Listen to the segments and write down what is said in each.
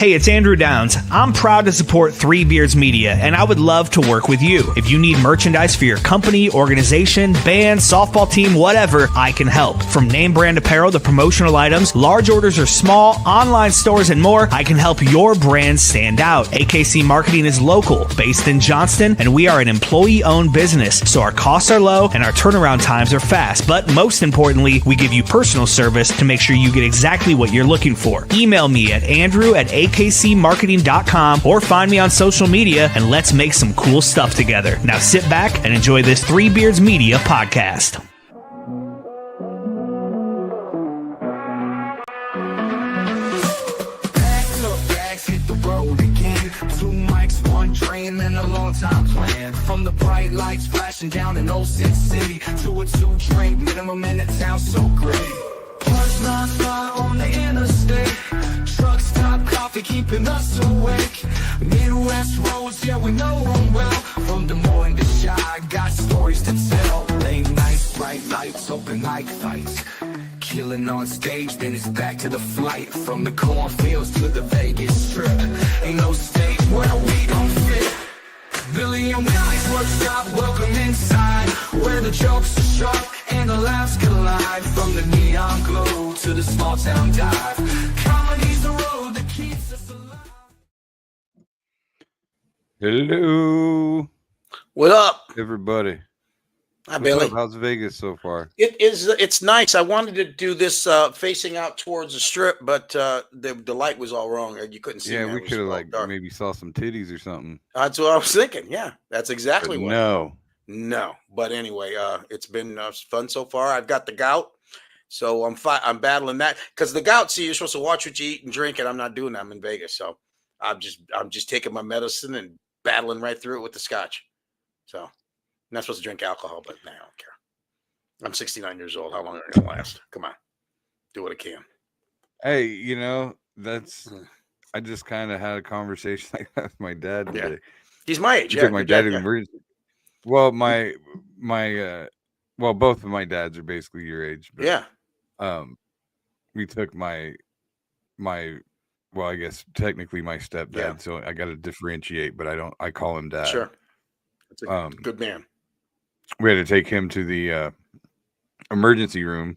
Hey, it's Andrew Downs. I'm proud to support Three Beards Media, and I would love to work with you. If you need merchandise for your company, organization, band, softball team, whatever, I can help. From name brand apparel to promotional items, large orders or small, online stores, and more, I can help your brand stand out. AKC Marketing is local, based in Johnston, and we are an employee-owned business, so our costs are low and our turnaround times are fast. But most importantly, we give you personal service to make sure you get exactly what you're looking for. Email me at andrew@akcmarketing.com or find me on social media, and let's make some cool stuff together. Now sit back and enjoy this Three Beards Media podcast. Hit the road again. 2 mics, 1 dream, and a long time plan. From the bright lights flashing down in Old Sin City to a 2-drink minimum, and it sounds so great. Plus 9 on the interstate. Truck stop, coffee keeping us awake. Midwest roads, yeah, we know them well. From Des Moines to Chi, got stories to tell. Late nights, bright lights, open mic fights. Killing on stage, then it's back to the flight. From the cornfields to the Vegas Strip. Ain't no state where we don't fit. Billy and Willie's workshop, welcome inside. Where the jokes are sharp and the laughs collide. From the neon glow to the small town dive. Comedy's the road that keeps us alive. Hello. What up, everybody? Hi, Billy. Up? How's Vegas so far? It's nice. I wanted to do this facing out towards the strip, but the light was all wrong. You couldn't see. Yeah, me. we could have maybe saw some titties or something. That's what I was thinking. Yeah, that's exactly but what. No. But anyway, it's been fun so far. I've got the gout, so I'm battling that because the gout. See, you're supposed to watch what you eat and drink, and I'm not doing that. I'm in Vegas, so I'm just taking my medicine and battling right through it with the scotch. So. I'm not supposed to drink alcohol, but I don't care. I'm 69 years old. How long are they going to last? Come on. Do what I can. Hey, I just kind of had a conversation like that with my dad today. Yeah. He's my age. Took my dad to emergency. Well, both of my dads are basically your age. But, yeah. We took I guess technically my stepdad, so I got to differentiate, but I call him dad. Sure. That's a good man. We had to take him to the emergency room.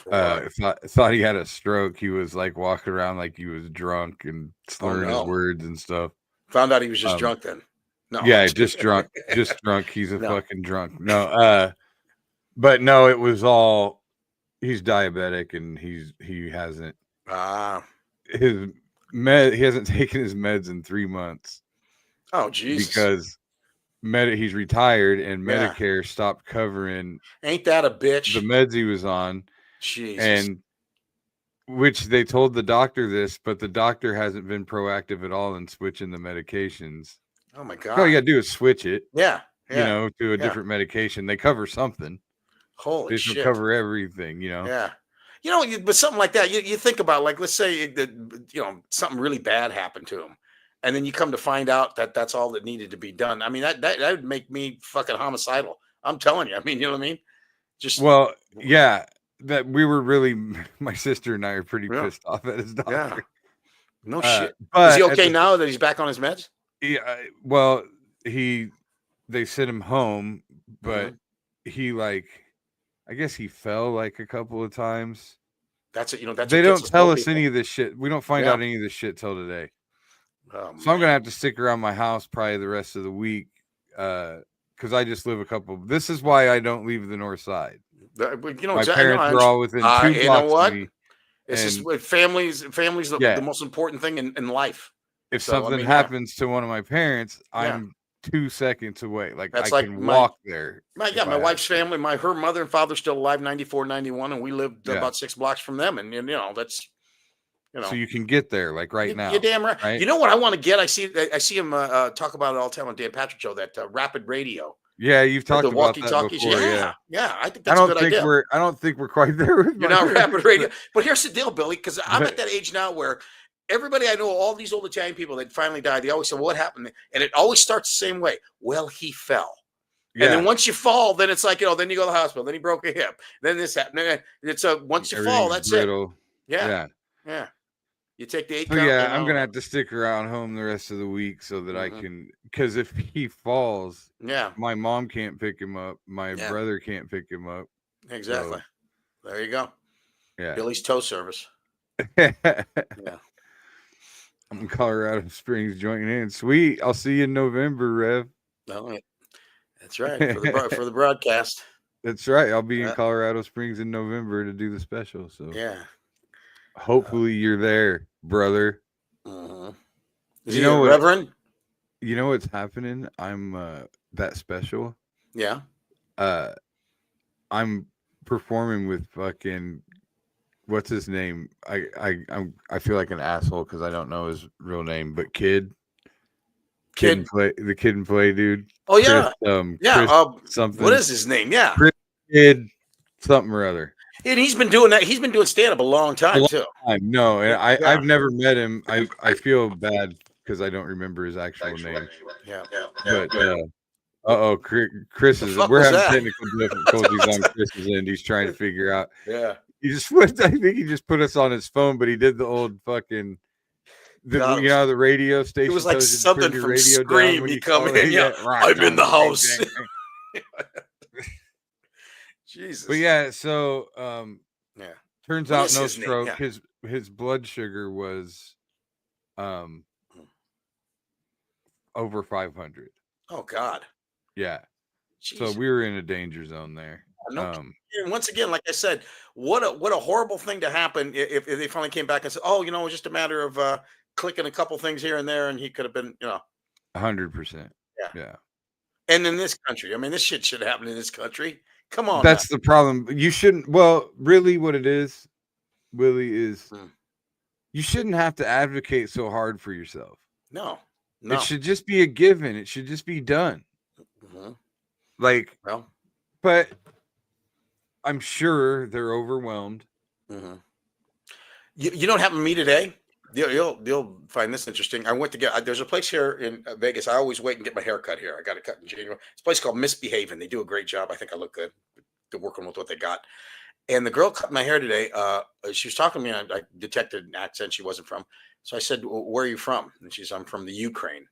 Thought he had a stroke. He was like walking around like he was drunk and slurring his words and stuff. Found out he was just drunk then. No. Yeah, just drunk. Just drunk. He's a fucking drunk. No, but no, it was all he's diabetic and he hasn't he hasn't taken his meds in 3 months. Oh, Jesus. Because he's retired and Medicare stopped covering. Ain't that a bitch? The meds he was on. Jesus. And which they told the doctor this, but the doctor hasn't been proactive at all in switching the medications. Oh my God. All you gotta do is switch it. Yeah. To a different medication. They cover something. Holy shit. They don't cover everything, Yeah. But something like that, you think about, like, let's say that, something really bad happened to him. And then you come to find out that that's all that needed to be done. I mean, that would make me fucking homicidal. I'm telling you. I mean, you know what I mean? That we were really, my sister and I are pretty pissed off at his doctor. Yeah. No shit. Is he okay now that he's back on his meds? Yeah. They sent him home, but he I guess he fell like a couple of times. That's it. They don't tell us any of this shit. We don't find out any of this shit till today. So I'm gonna have to stick around my house probably the rest of the week, because I just live This is why I don't leave the north side. My parents are all within 2 blocks you know what? of me. It's just families the most important thing in life. If something happens to one of my parents, I'm 2 seconds away. I can walk there. My wife's family, her mother and father still alive, 94, 91, and we lived about 6 blocks from them, and that's. So you can get there right now. You're damn right. You know what I want to get? I see him talk about it all the time on Dan Patrick Show, that rapid radio. Yeah, you've talked about walkie-talkies. that before. Yeah. I think that's a good idea. I don't think we're quite there. You're not rapid radio. But here's the deal, Billy, because I'm at that age now where everybody I know, all these old Italian people that finally died, they always say, "What happened?" And it always starts the same way. Well, he fell. Yeah. And then once you fall, then it's then you go to the hospital. Then he broke a hip. Then this happened. It's once you fall, that's brittle. It. Yeah. You take the 8 So count. yeah, I'm gonna have to stick around home the rest of the week so that I can. Because if he falls, my mom can't pick him up. My brother can't pick him up. Exactly. So, there you go. Yeah. Billy's tow service. Yeah. I'm in Colorado Springs joining in. Sweet. I'll see you in November, Rev. Oh, that's right. For the broadcast. That's right. I'll be in Colorado Springs in November to do the special. So hopefully you're there, brother. Is he a Reverend? You know what's happening? I'm that special. Yeah. I'm performing with fucking what's his name? I feel like an asshole because I don't know his real name, but Kid and Play dude. Oh yeah, Chris something. What is his name? Yeah, Chris Kid something or other. And he's been doing that. He's been doing stand up a long time too. No, and I've never met him. I feel bad because I don't remember his actual name. Yeah. But Chris is. We're having technical difficulties on Chris's end. He's trying to figure out. Yeah. I think he just put us on his phone, but he did the old fucking. The radio station. It was like something from radio Scream. He come in. Yeah, I'm in the house. Jesus. But yeah, so turns out no stroke. Yeah. His blood sugar was over 500. Oh God. Yeah. Jesus. So we were in a danger zone there. And once again, like I said, what a horrible thing to happen if they finally came back and said, "Oh, it was just a matter of clicking a couple things here and there, and he could have been, 100%. Yeah. And in this country, I mean, this shit should happen in this country. Come on. That's the problem. You shouldn't. Well, really, what it is, Willie, is you shouldn't have to advocate so hard for yourself. No. It should just be a given. It should just be done. But I'm sure they're overwhelmed. You know what happened to me today? You'll find this interesting. I went to there's a place here in Vegas. I always wait and get my hair cut here. I got it cut in January. It's a place called Misbehaving. They do a great job. I think I look good. They're working with what they got. And the girl cut my hair today. She was talking to me, and I detected an accent she wasn't from. So I said, "Where are you from?" And she said, "I'm from the Ukraine."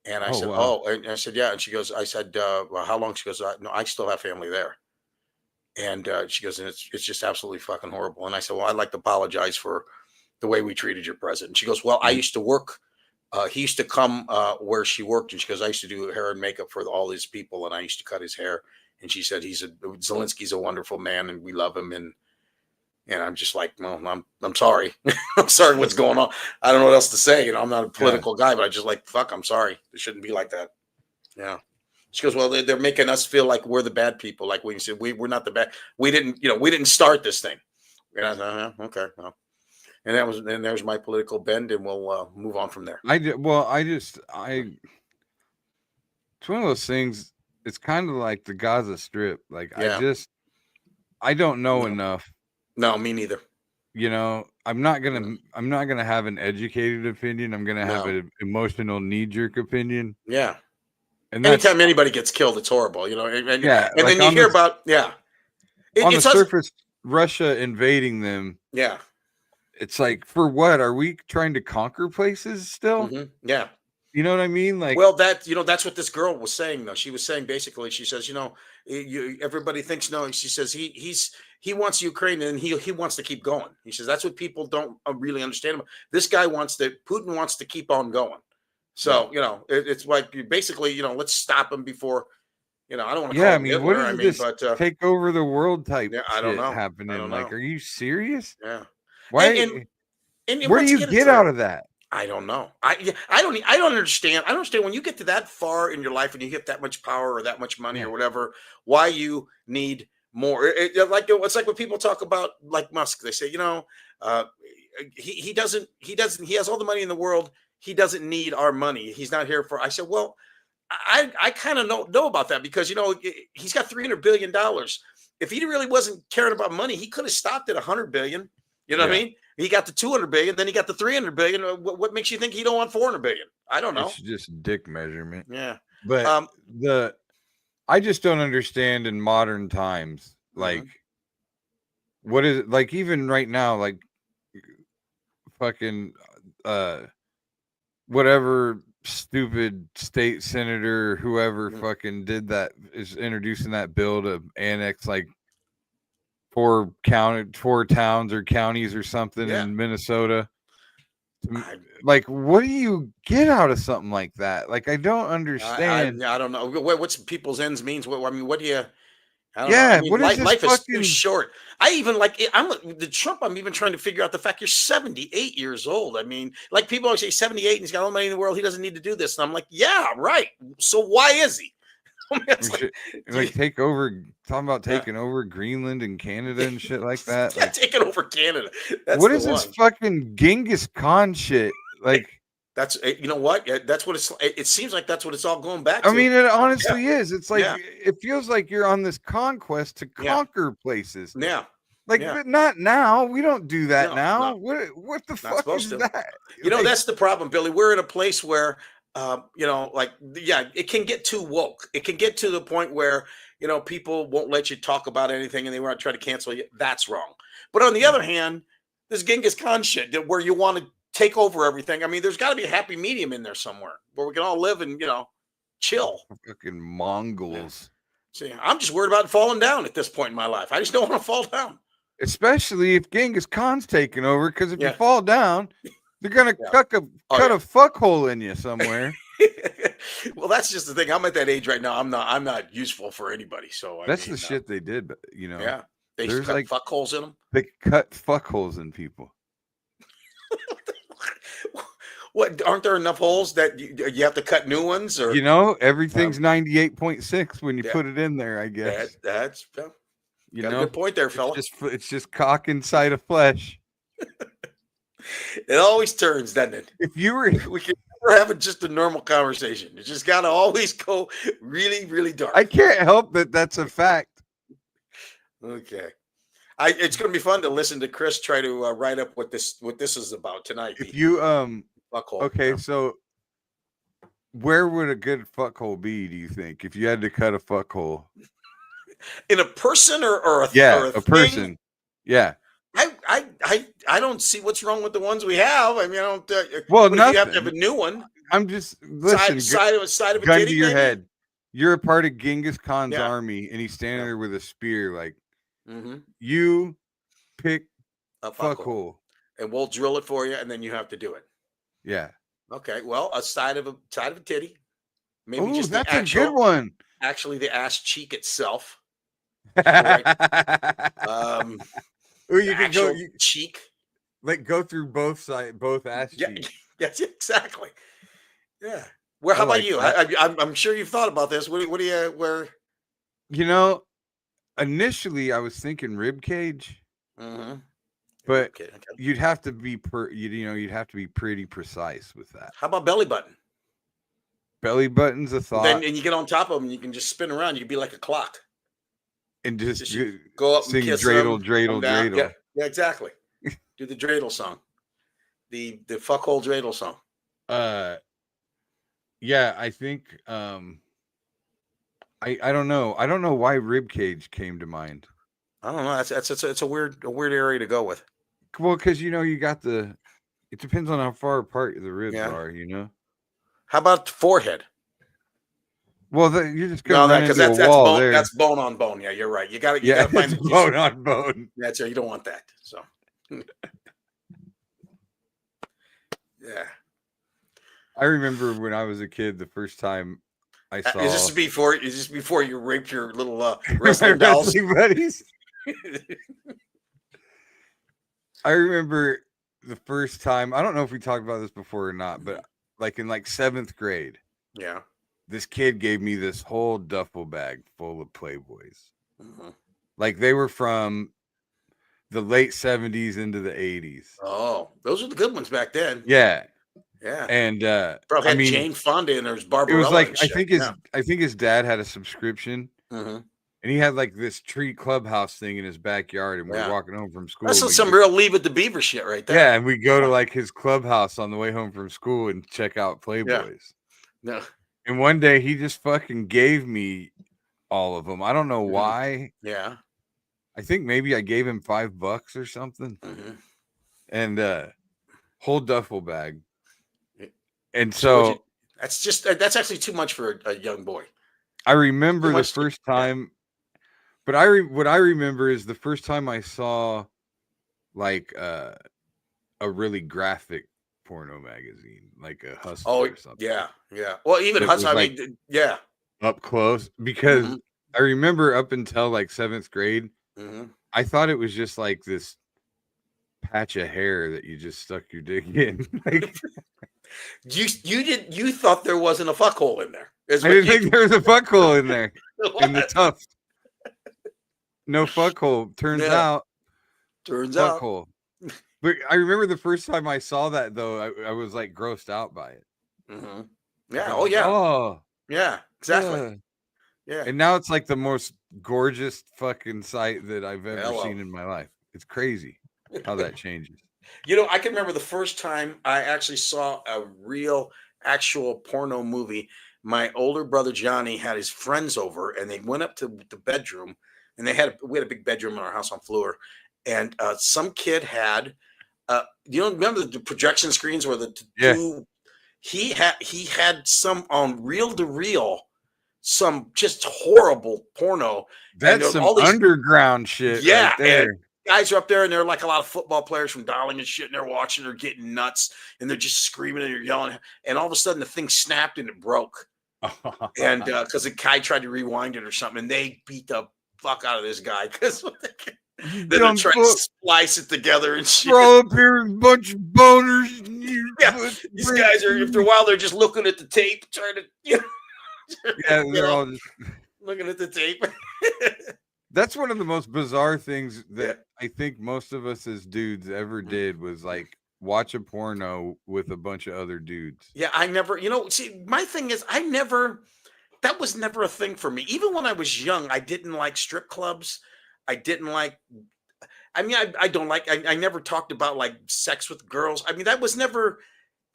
And I said, wow. And I said, "Yeah." And she goes, I said, "Well, how long?" She goes, "No, I still have family there." And she goes, "And it's just absolutely fucking horrible." And I said, "Well, I'd like to apologize for the way we treated your president." And she goes, "Well, I used to work. He used to come where she worked." And she goes, "I used to do hair and makeup for all these people, and I used to cut his hair." And she said, Zelensky's a wonderful man, and we love him. And I'm just like, "Well, I'm sorry. I'm sorry what's going on. I don't know what else to say. I'm not a political guy, but I just like, fuck, I'm sorry. It shouldn't be like that." Yeah. She goes, "Well, they're making us feel like we're the bad people. Like we said, we're not the bad. We didn't start this thing." And I said, "Okay, well." And there's my political bend, and we'll move on from there. It's one of those things. It's kind of like the Gaza Strip. Like I don't know enough. No, me neither. I'm not gonna have an educated opinion. I'm gonna have an emotional knee-jerk opinion. Yeah. And anytime anybody gets killed, it's horrible. And then you hear about on the surface, Russia invading them. Yeah. It's like, for what? Are we trying to conquer places still? Yeah. You know what I mean? Like, well, that's what this girl was saying, though. She was saying basically, she says, everybody thinks no. She says he wants Ukraine, and he wants to keep going. He says that's what people don't really understand about. This guy Putin wants to keep on going. So it's like basically let's stop him before I don't want to. Yeah, I mean, what is this take over the world type? Yeah, I don't know. Happening. I don't know. Like, are you serious? Yeah. Why? And where do you get out of that? I don't know. I don't understand. I don't understand when you get to that far in your life and you get that much power or that much money or whatever, why you need more. It's like when people talk about like Musk, they say, he has all the money in the world. He doesn't need our money. He's not here for, I said, well, I kind of know about that because, he's got $300 billion. If he really wasn't caring about money, he could have stopped at 100 billion. You know what I mean? He got the 200 billion, then he got the 300 billion. What makes you think he don't want 400 billion? I don't know. It's just dick measurement. Yeah. But I just don't understand in modern times, like, what is it, like, even right now, like, fucking whatever stupid state senator, whoever fucking did that, is introducing that bill to annex like 4 towns or counties or something in Minnesota. Like, what do you get out of something like that? Like, I don't understand. I don't know what's people's ends means. I mean, what do you? I don't know. Yeah, I mean, what is this life is too fucking short. I even like I'm the Trump. I'm even trying to figure out the fact you're 78 years old. I mean, like people always say 78 and he's got all the money in the world. He doesn't need to do this. And I'm like, yeah, right. So why is he? I mean, it's like take over, talking about taking over Greenland and Canada and shit like that. Yeah, Like, taking over Canada. That's what the is this one. fucking Genghis Khan shit? Like, That's you know what? That's what it's. It seems like that's what it's all going back to. I mean, it honestly is. It's like Yeah. it feels like you're on this conquest to conquer places. Yeah. Like, but not now. We don't do that now. No. What the fuck is that? You know, that's the problem, Billy. We're in a place where, you know, like, yeah, it can get too woke. It can get to the point where, you know, people won't let you talk about anything and they want to try to cancel you. That's wrong. But on the other hand, this Genghis Khan shit where you want to take over everything. I mean, there's got to be a happy medium in there somewhere where we can all live and, you know, chill. Fucking Mongols. See, I'm just worried about falling down at this point in my life. I just don't want to fall down. Especially if Genghis Khan's taking over, because if you fall down, they're gonna cut a fuck hole in you somewhere. Well, that's just the thing. I'm at that age right now. I'm not useful for anybody. So that's the shit they did. But you know, yeah, they cut like fuck holes in them. They cut fuck holes in people. What, aren't there enough holes that you have to cut new ones? Or you know, everything's 98.6 when you put it in there. I guess that's you got know, a good point there, fella. It's just cock inside of flesh. It always turns, doesn't it? If you were, we can never have just a normal conversation. It just got to always go really, really dark. I can't help that. That's a fact. Okay. It's going to be fun to listen to Chris try to write up what this is about tonight. If you okay, so where would a good fuckhole be? Do you think if you had to cut a fuckhole in a person or a a person? Yeah, I don't see what's wrong with the ones we have. I mean, I don't. Well, nothing. You have to have a new one. I'm just listen. Side of a gun titty, to your maybe? head. You're a part of Genghis Khan's army, and he's standing there with a spear. Like, you pick a fuckhole, and we'll drill it for you, and then you have to do it. Yeah. Okay. Well, a side of a titty, maybe. Ooh, just that's the actual, a good one. Actually, the ass cheek itself. Right. You can go cheek. Like go through both ass cheeks. Yes, exactly. Yeah. Well, how about you? I'm sure you've thought about this. What do you where? You know, initially I was thinking rib cage. But you'd have to be you'd have to be pretty precise with that. How about belly button? Belly button's a thought. Then and you get on top of them, and you can just spin around. You'd be like a clock. And just go up sing and kiss dreidel, them, dreidel, dreidel. Yeah, exactly. Do the dreidel song, the fuckhole dreidel song. Yeah, I think I don't know. I don't know why rib cage came to mind. I don't know. It's a weird area to go with. Well, because you got it depends on how far apart the ribs are. How about the forehead? Well, you're just going because that's bone. There. That's bone on bone. Yeah, you're right. You got to find bone on bone. That's right. You don't want that. So, yeah. I remember when I was a kid, the first time I saw. Is this before you raped your little wrestling dolls? Buddies. I remember the first time. I don't know if we talked about this before or not, but like in 7th grade. Yeah. This kid gave me this whole duffel bag full of Playboys. Like they were from the late 70s into the 80s. Oh, those were the good ones back then. Yeah. Yeah. And bro had Jane Fonda and there's Barbarella. It was like I think his dad had a subscription. And he had like this tree clubhouse thing in his backyard, and we're walking home from school. That's some real Leave It to Beaver shit right there. Yeah, and we go to like his clubhouse on the way home from school and check out Playboys. Yeah. And one day he just fucking gave me all of them. I don't know why. Yeah. I think maybe I gave him $5 or something. And whole duffel bag. And so that's actually too much for a young boy. I remember the first time, but what I remember is the first time I saw like a really graphic porno magazine, like a Hustler or something. Yeah. Well, even Hustler, like, up close, because I remember up until like 7th grade, I thought it was just like this patch of hair that you just stuck your dick in. Like, you thought there wasn't a fuck hole in there. I didn't think there was a fuck hole in there in the tuft. No fuck hole. Turns out. Fuck hole. But I remember the first time I saw that, though, I was like grossed out by it. Yeah. Oh, yeah. Oh, yeah. Exactly. Yeah. And now it's like the most gorgeous fucking sight that I've ever seen in my life. It's crazy how that changes. I can remember the first time I actually saw a real, actual porno movie. My older brother Johnny had his friends over, and they went up to the bedroom, and we had a big bedroom in our house on Fleur, and some kid had. Remember the projection screens where the two? He had some on reel to reel, some just horrible porno. That's some underground shit. Yeah, right there. Guys are up there, and they're like a lot of football players from Darling and shit, and they're watching, they're getting nuts, and they're just screaming and they're yelling, and all of a sudden the thing snapped and it broke, and because the guy tried to rewind it or something, and they beat the fuck out of this guy because. Then they're trying to splice it together and shit. Throw up here a bunch of boners. These guys are, after a while, they're just looking at the tape, trying to, they're all just looking at the tape. That's one of the most bizarre things that I think most of us as dudes ever did was like watch a porno with a bunch of other dudes. Yeah, I never, see, my thing is, that was never a thing for me. Even when I was young, I didn't like strip clubs. I didn't like, I don't like, I never talked about like sex with girls. I mean, that was never,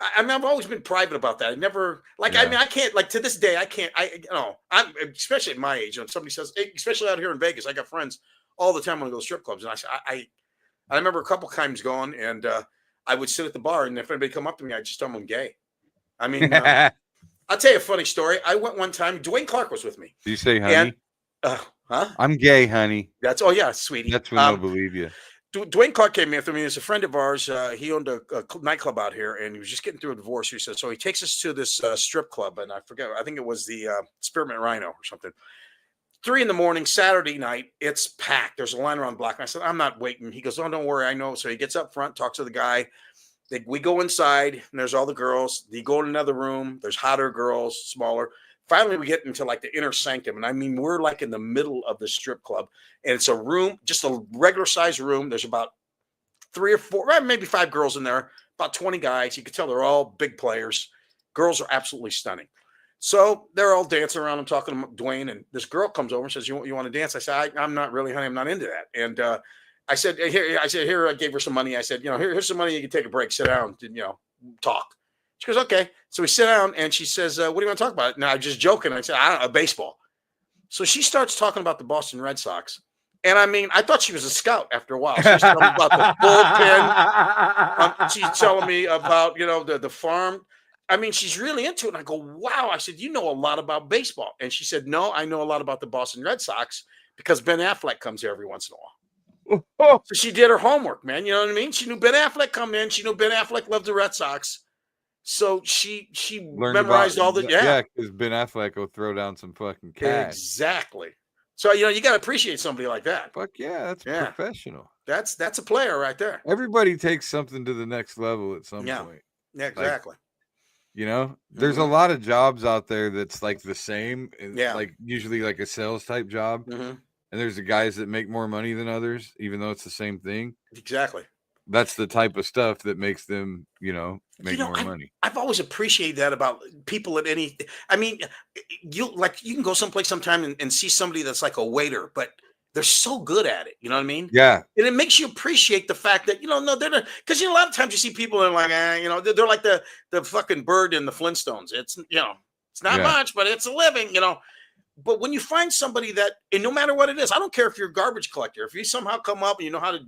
I've always been private about that. I never, I can't, like to this day, I can't, I'm, especially at my age, when somebody says, especially out here in Vegas, I got friends all the time when I go to strip clubs. And I remember a couple times going and I would sit at the bar, and if anybody come up to me, I'd just tell them I'm gay. I mean, I'll tell you a funny story. I went one time, Dwayne Clark was with me. Did you say honey? Huh? I'm gay, honey. Oh yeah, sweetie. That's when they'll believe you. Dwayne Clark came after me. He's a friend of ours. He owned a nightclub out here, and he was just getting through a divorce. He said, so he takes us to this strip club, and I forget. I think it was the Spearmint Rhino or something. 3 a.m, Saturday night. It's packed. There's a line around the block. And I said, I'm not waiting. He goes, oh, don't worry, I know. So he gets up front, talks to the guy. We go inside, and there's all the girls. You go in another room. There's hotter girls, smaller. Finally, we get into like the inner sanctum. And I mean, we're like in the middle of the strip club. And it's a room, just a regular size room. There's about 3 or 4, maybe 5 girls in there, about 20 guys. You can tell they're all big players. Girls are absolutely stunning. So they're all dancing around and talking to Dwayne. And this girl comes over and says, you want to dance? I said, I'm not really, honey. I'm not into that. And I said, here, I gave her some money. I said, here's some money. You can take a break, sit down, and, talk. She goes, okay. So we sit down, and she says, what do you want to talk about? Now, I'm just joking. I said, I don't know, baseball. So she starts talking about the Boston Red Sox. And I mean, I thought she was a scout after a while. She's telling me about the bullpen. She's telling me about, the farm. I mean, she's really into it. And I go, wow. I said, you know a lot about baseball. And she said, no, I know a lot about the Boston Red Sox because Ben Affleck comes here every once in a while. So she did her homework, man. You know what I mean? She knew Ben Affleck come in. She knew Ben Affleck loved the Red Sox. So she memorized all the because Ben Affleck will throw down some fucking cash. Exactly. So you got to appreciate somebody like that. Fuck yeah, that's professional. That's a player right there. Everybody takes something to the next level at some point. Yeah, exactly. There's a lot of jobs out there that's like the same. Like usually like a sales type job. And there's the guys that make more money than others, even though it's the same thing. Exactly. That's the type of stuff that makes them, make more money. I've always appreciated that about people at any. I mean, you can go someplace sometime and see somebody that's like a waiter, but they're so good at it. You know what I mean? Yeah. And it makes you appreciate the fact that no, they're not, because a lot of times you see people and like, they're like the fucking bird in the Flintstones. It's it's not much, but it's a living. But when you find somebody that, and no matter what it is, I don't care if you're a garbage collector, if you somehow come up and you know how to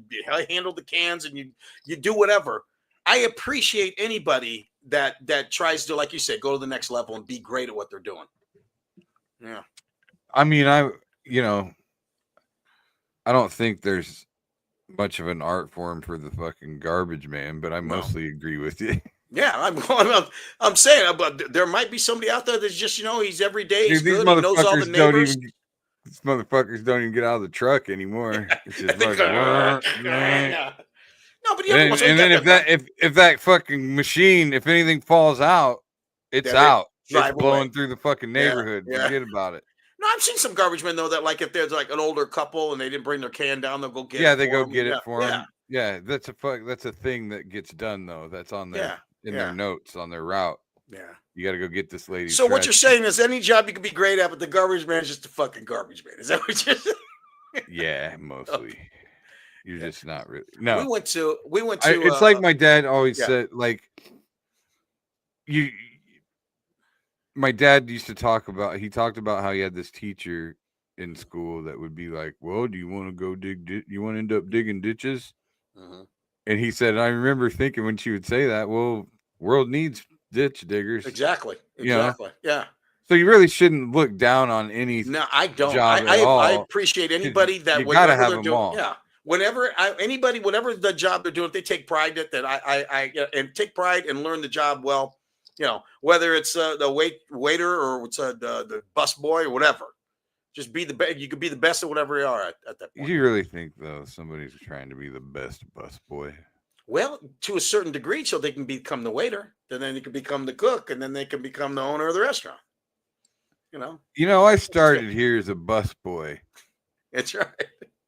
handle the cans and you do whatever, I appreciate anybody that tries to, like you said, go to the next level and be great at what they're doing. Yeah. I mean, I don't think there's much of an art form for the fucking garbage man, but I mostly agree with you. Yeah, I'm saying, but there might be somebody out there that's just, he's every day, he's Dude, good, he knows all the neighbors. These motherfuckers don't even get out of the truck anymore. It's just like, No, but and then if that fucking machine, if anything falls out, it's out. It's blowing through the fucking neighborhood. Forget about it. No, I've seen some garbage men though that, like, if there's like an older couple and they didn't bring their can down, they'll go get it. Yeah, they go get it for them. Yeah, that's a thing that gets done though. That's on their their notes on their route. Yeah, you got to go get this lady. So what you're saying is any job you can be great at, but the garbage man is just a fucking garbage man. Is that what you're saying? Yeah, mostly. Okay. You're just not really. No, we went to. It's like my dad always said. Like my dad used to talk about. He talked about how he had this teacher in school that would be like, "Well, do you want to go you want to end up digging ditches?" Uh-huh. And he said, I remember thinking when she would say that, well, world needs ditch diggers. Exactly. Yeah. So you really shouldn't look down on any. No, I don't. I appreciate anybody that you gotta have them doing, all. Yeah. Whenever whatever the job they're doing, if they take pride in it, that I and take pride and learn the job well, whether it's the waiter or it's the bus boy or whatever. Just be the best. You could be the best at whatever you are at that point. Do you really think though somebody's trying to be the best bus boy? Well, to a certain degree, so they can become the waiter, then they can become the cook, and then they can become the owner of the restaurant. I started here as a bus boy. That's right.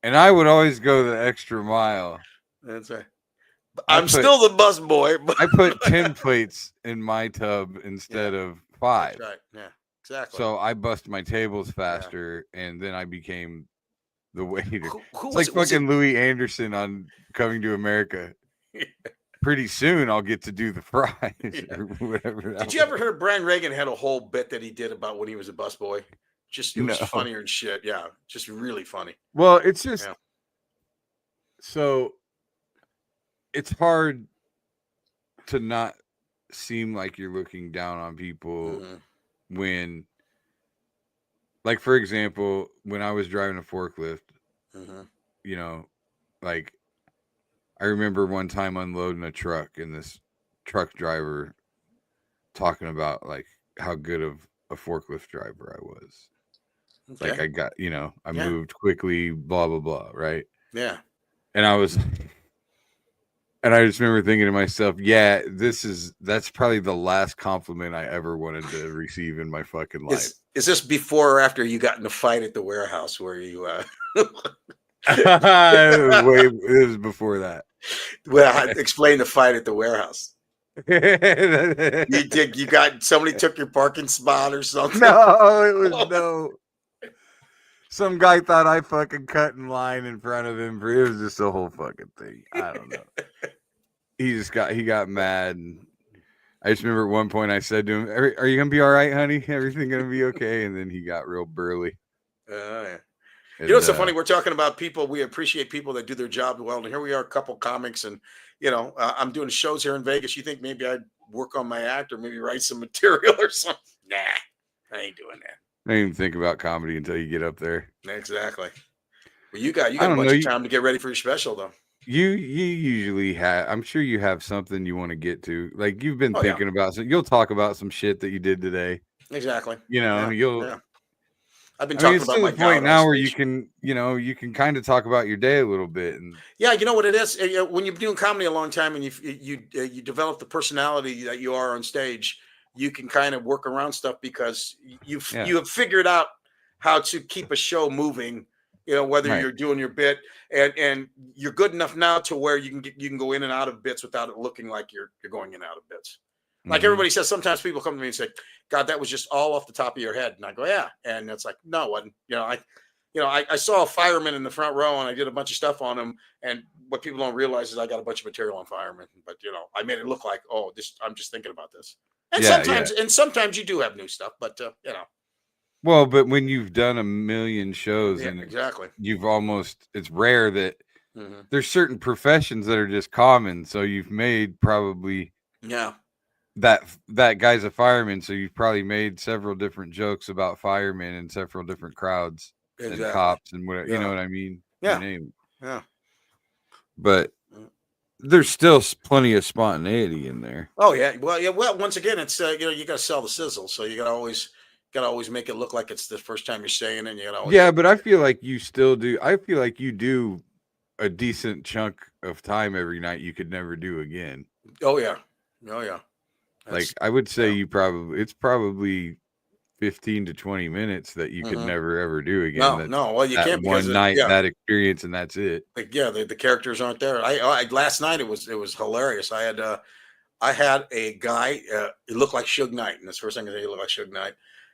And I would always go the extra mile. That's right. I'm still the bus boy. I put 10 plates in my tub instead of 5. That's right. Yeah. Exactly. So I bust my tables faster, and then I became the waiter. It's like fucking Louis Anderson on Coming to America. Pretty soon I'll get to do the fries or whatever. Did you ever hear Brian Reagan had a whole bit that he did about when he was a busboy? Just it was funnier and shit. Yeah, just really funny. Well, it's just so it's hard to not seem like you're looking down on people. Mm-hmm. When, like, for example, when I was driving a forklift, like, I remember one time unloading a truck and this truck driver talking about, like, how good of a forklift driver I was. Okay. Like, I got, I moved quickly, blah, blah, blah, right? Yeah. And I just remember thinking to myself, that's probably the last compliment I ever wanted to receive in my fucking life. Is this before or after you got in a fight at the warehouse where you it was before that. Well, explain the fight at the warehouse. Somebody took your parking spot or something? No, it was some guy thought I fucking cut in line in front of him. It was just a whole fucking thing. I don't know. He got mad. And I just remember at one point I said to him, are you going to be all right, honey? Everything going to be okay? And then he got real burly. Yeah. It's so funny. We're talking about people. We appreciate people that do their job well. And here we are, a couple comics. And, I'm doing shows here in Vegas. You think maybe I'd work on my act or maybe write some material or something? Nah, I ain't doing that. I didn't even think about comedy until you get up there. Exactly. Well, you got a bunch of time to get ready for your special, though. You usually have. I'm sure you have something you want to get to. Like you've been thinking about. So you'll talk about some shit that you did today. Exactly. I've been talking about my point now where you can kind of talk about your day a little bit. And yeah, you know what it is when you're doing comedy a long time and you develop the personality that you are on stage. You can kind of work around stuff because you have figured out how to keep a show moving, whether you're doing your bit and you're good enough now to where you can go in and out of bits without it looking like you're going in and out of bits. Like everybody says, sometimes people come to me and say, God, that was just all off the top of your head. And I go, yeah. And it's like, no, it wasn't. I saw a fireman in the front row and I did a bunch of stuff on him. And what people don't realize is I got a bunch of material on firemen, but I made it look like, I'm just thinking about this. And sometimes you do have new stuff, but Well, but when you've done a million shows exactly, you've it's rare that there's certain professions that are just common. So you've made probably that guy's a fireman. So you've probably made several different jokes about firemen in several different crowds and cops and whatever. You know what I mean? Yeah. Yeah. But there's still plenty of spontaneity in there. Oh yeah. Well, once again, it's you got to sell the sizzle, so you got to always make it look like it's the first time you're saying it. And you know. But I feel like you still do. I feel like you do a decent chunk of time every night you could never do again. Oh yeah. Like I would say it's probably 15 to 20 minutes that you could never ever do again. No. Well, you can't because one night that experience and that's it. Like, the characters aren't there. I last night it was hilarious. I had a guy. He looked like Suge Knight, and that's the first thing I said. He looked like Suge Knight.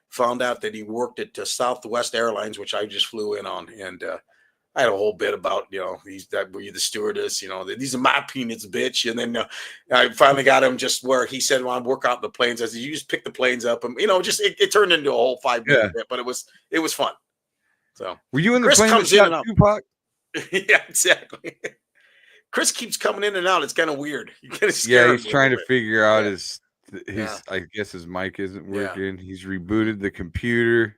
Found out that he worked at Southwest Airlines, which I just flew in on, and I had a whole bit about were you the stewardess? These are my peanuts, bitch. And then I finally got him just where he said, "Well, I'm working out the planes." I said, "You just pick the planes up," and just it turned into a whole 5-minute bit, but it was fun. So were you in the Chris plane comes that in and shot out. Tupac? Yeah, exactly. Chris keeps coming in and out. It's kind of weird. He's trying to figure out his I guess his mic isn't working. He's rebooted the computer.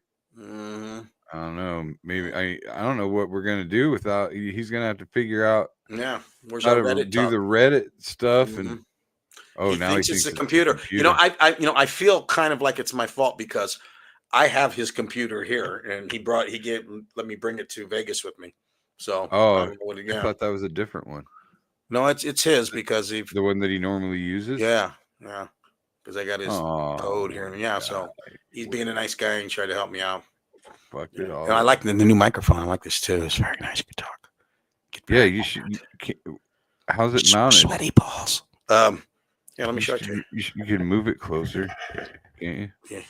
I don't know. Maybe I don't know what we're gonna do without. He's gonna have to figure out. Where's how our to Reddit do talk? the Reddit stuff and. Oh, he now thinks he it's thinks the computer. I feel kind of like it's my fault because I have his computer here, and let me bring it to Vegas with me. So I thought that was a different one. No, it's his because the one that he normally uses. Yeah, because I got his code here, and so he's being a nice guy and trying to help me out. Fuck it all. And I like the new microphone. I like this too. It's very nice. You can talk. You should. How's it mounted? Sweaty balls. Let me show it to you. You can move it closer, can't you? Yeah.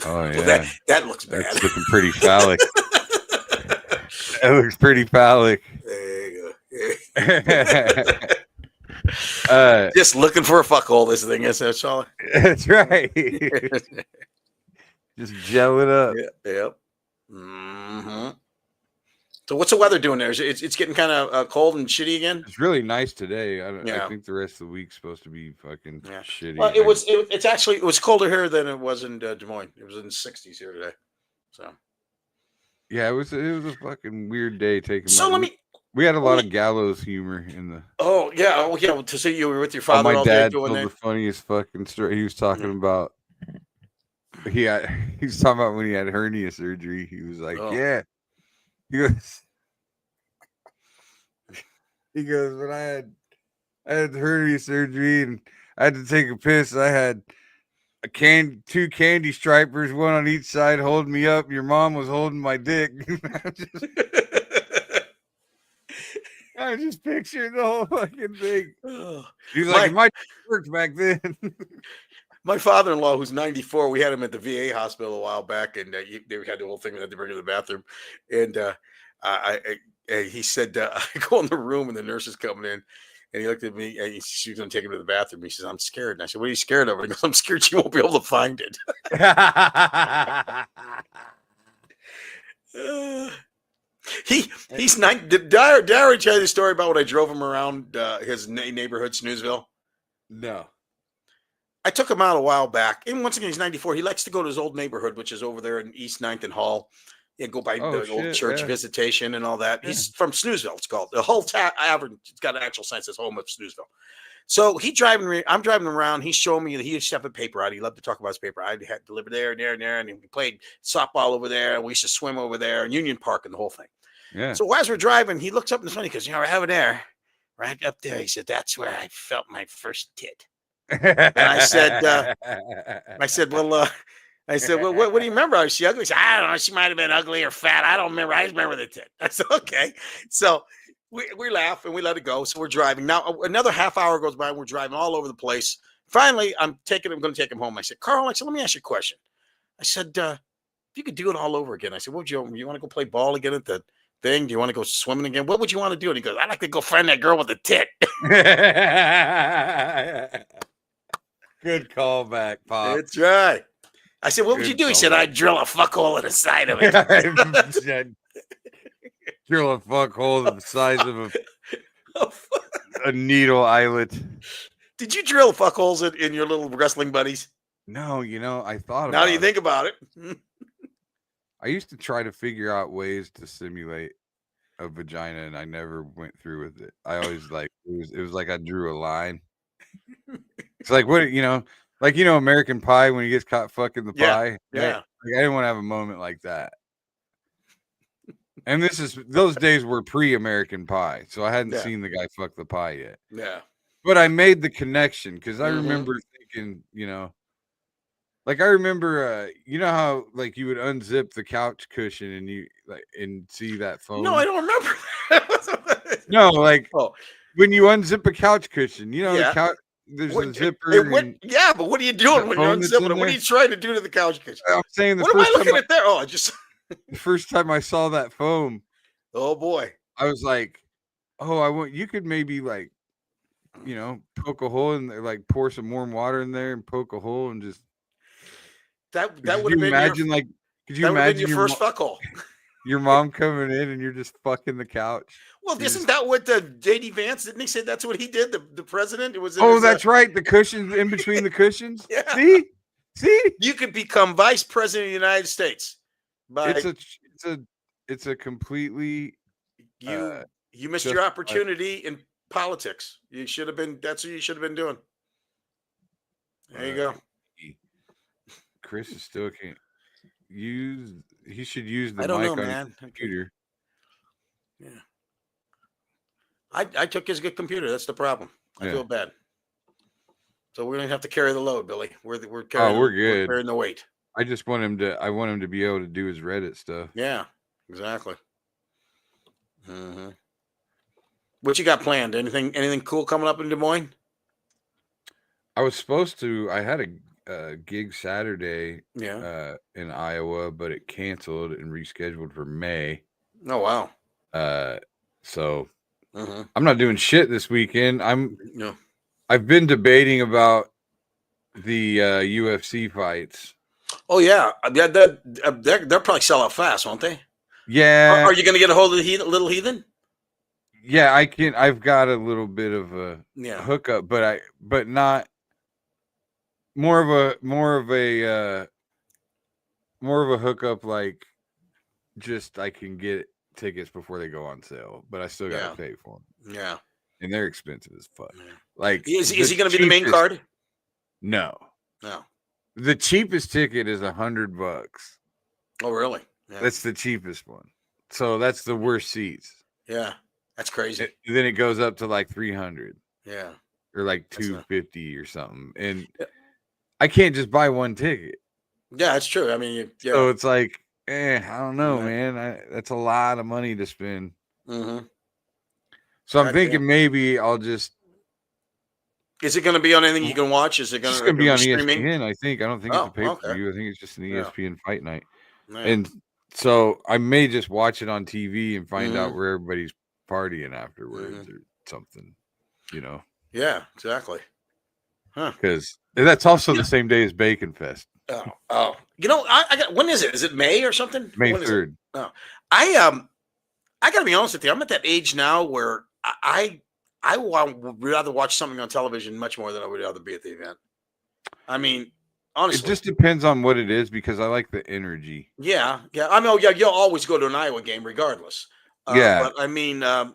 Oh yeah. Well, that looks bad. That's looking pretty phallic. That looks pretty phallic. There you go. Just looking for a fuckhole. This thing is. That's all. That's right. Just gel it up. Yep. Mm-hmm. So what's the weather doing there? It's getting kind of cold and shitty again. It's really nice today. I think the rest of the week's supposed to be fucking shitty. Well, it was colder here than it was in Des Moines. It was in the 60s here today. So yeah, it was a fucking weird day taking. So we had a lot of gallows humor in the. Oh yeah, to see you were with your father. My all dad day told the funniest fucking story. He was talking about. He was talking about when he had hernia surgery. He was like, He goes, when I had hernia surgery and I had to take a piss. I had two candy stripers, one on each side, holding me up. Your mom was holding my dick. I just pictured the whole fucking thing. He's like, my worked back then. My father-in-law, who's 94, we had him at the VA hospital a while back, and they had the whole thing. We had to bring him to the bathroom, and he said, I go in the room, and the nurse is coming in, and he looked at me, and she was going to take him to the bathroom. He says, "I'm scared." And I said, "What are you scared of?" He goes, "I'm scared you won't be able to find it." He's not. Did I tell you the story about when I drove him around his neighborhood, Snoozeville? No. I took him out a while back. And once again, he's 94. He likes to go to his old neighborhood, which is over there in East 9th and Hall. Yeah, go by the old church visitation and all that. Yeah. He's from Snoozeville, it's called. The whole average, it's got an actual sign that says home of Snoozeville. So I'm driving around. He's showing me that he used to have a paper out. He loved to talk about his paper. I had delivered there and there and there. And we played softball over there. And we used to swim over there and Union Park and the whole thing. Yeah. So as we're driving, he looks up in the sun. He goes, we're having air right up there. He said, "That's where I felt my first tit." And I said, well, what do you remember? Was she ugly? He said, "I don't know. She might have been ugly or fat. I don't remember. I just remember the tit." I said, "Okay." So we laugh and we let it go. So we're driving. Now, another half hour goes by and we're driving all over the place. Finally, I'm going to take him home. I said, "Carl," let me ask you a question. I said, if you could do it all over again, I said, "What would you want to go play ball again at the thing? Do you want to go swimming again? What would you want to do?" And he goes, "I'd like to go find that girl with the tit." Good callback, Pop. That's right. I said, "What would you do?" He said, "I'd drill a fuckhole in the side of it." drill a fuck hole the size of a needle eyelet. Did you drill fuck holes in your little wrestling buddies? No, I thought Now about that you it. think about it. I used to try to figure out ways to simulate a vagina, and I never went through with it. I always it was like I drew a line. It's like what American Pie when he gets caught fucking the pie. Yeah. I didn't want to have a moment like that. And those days were pre-American Pie, so I hadn't seen the guy fuck the pie yet. Yeah. But I made the connection because I remember thinking, I remember, how like you would unzip the couch cushion and you and see that phone. No, I don't remember. No, when you unzip a couch cushion, the couch. There's a zipper. But what are you doing when you're unzipping it? What are you trying to do to the couch cushion? I'm saying what am I looking at there? Oh, the first time I saw that foam. Oh boy. I was like, you could maybe poke a hole in there, pour some warm water in there and poke a hole and just that would have been could you imagine your first fuck hole? Your mom coming in and you're just fucking the couch. Well, isn't that what J.D. Vance, didn't he say that's what he did? The president? That's right. The cushions in between the cushions. Yeah. See? You could become vice president of the United States. It's a completely you missed your opportunity in politics. You should have been. That's what you should have been doing. There you go. Chris is still can't use. He should use the I don't mic know, on man. his computer. Yeah. I took his good computer. That's the problem. I feel bad. So we're gonna have to carry the load, Billy. We're carrying. We're good. We're carrying the weight. I just want him to. I want him to be able to do his Reddit stuff. Yeah. Exactly. Mm-hmm. What you got planned? Anything cool coming up in Des Moines? I was supposed to. I had a gig Saturday. Yeah. In Iowa, but it canceled and rescheduled for May. Oh wow. So I'm not doing shit this weekend. I've been debating about the UFC fights. Oh yeah, they're probably sell out fast, won't they? Yeah. Are you going to get a hold of the Little Heathen? Yeah, I can. I've got a little bit of a hookup, but not more of a hookup. Like, just I can get tickets before they go on sale, but I still got to pay for them. Yeah, and they're expensive as fuck. Yeah. Like, is he going to be the main card? No. The cheapest ticket is $100. Oh, really? Yeah. That's the cheapest one. So that's the worst seats. Yeah, that's crazy. Then it goes up to like 300. Yeah, or like 250 or something, and I can't just buy one ticket. Yeah, that's true. I mean, so it's like, I don't know, man. That's a lot of money to spend. Mm-hmm. So I'm thinking maybe I'll just. Is it going to be on anything you can watch? Is it going to be on streaming? ESPN? I think. I don't think it's a pay-per-view. I think it's just an ESPN fight night. And so I may just watch it on TV and find out where everybody's partying afterwards or something, Yeah, exactly. Huh. Because that's also the same day as Bacon Fest. Oh. I got, when is it? Is it May or something? May 3rd. Oh. I got to be honest with you. I'm at that age now where I would rather watch something on television much more than I would rather be at the event. I mean, honestly, it just depends on what it is because I like the energy. Yeah. I mean, you'll always go to an Iowa game regardless. But I mean, I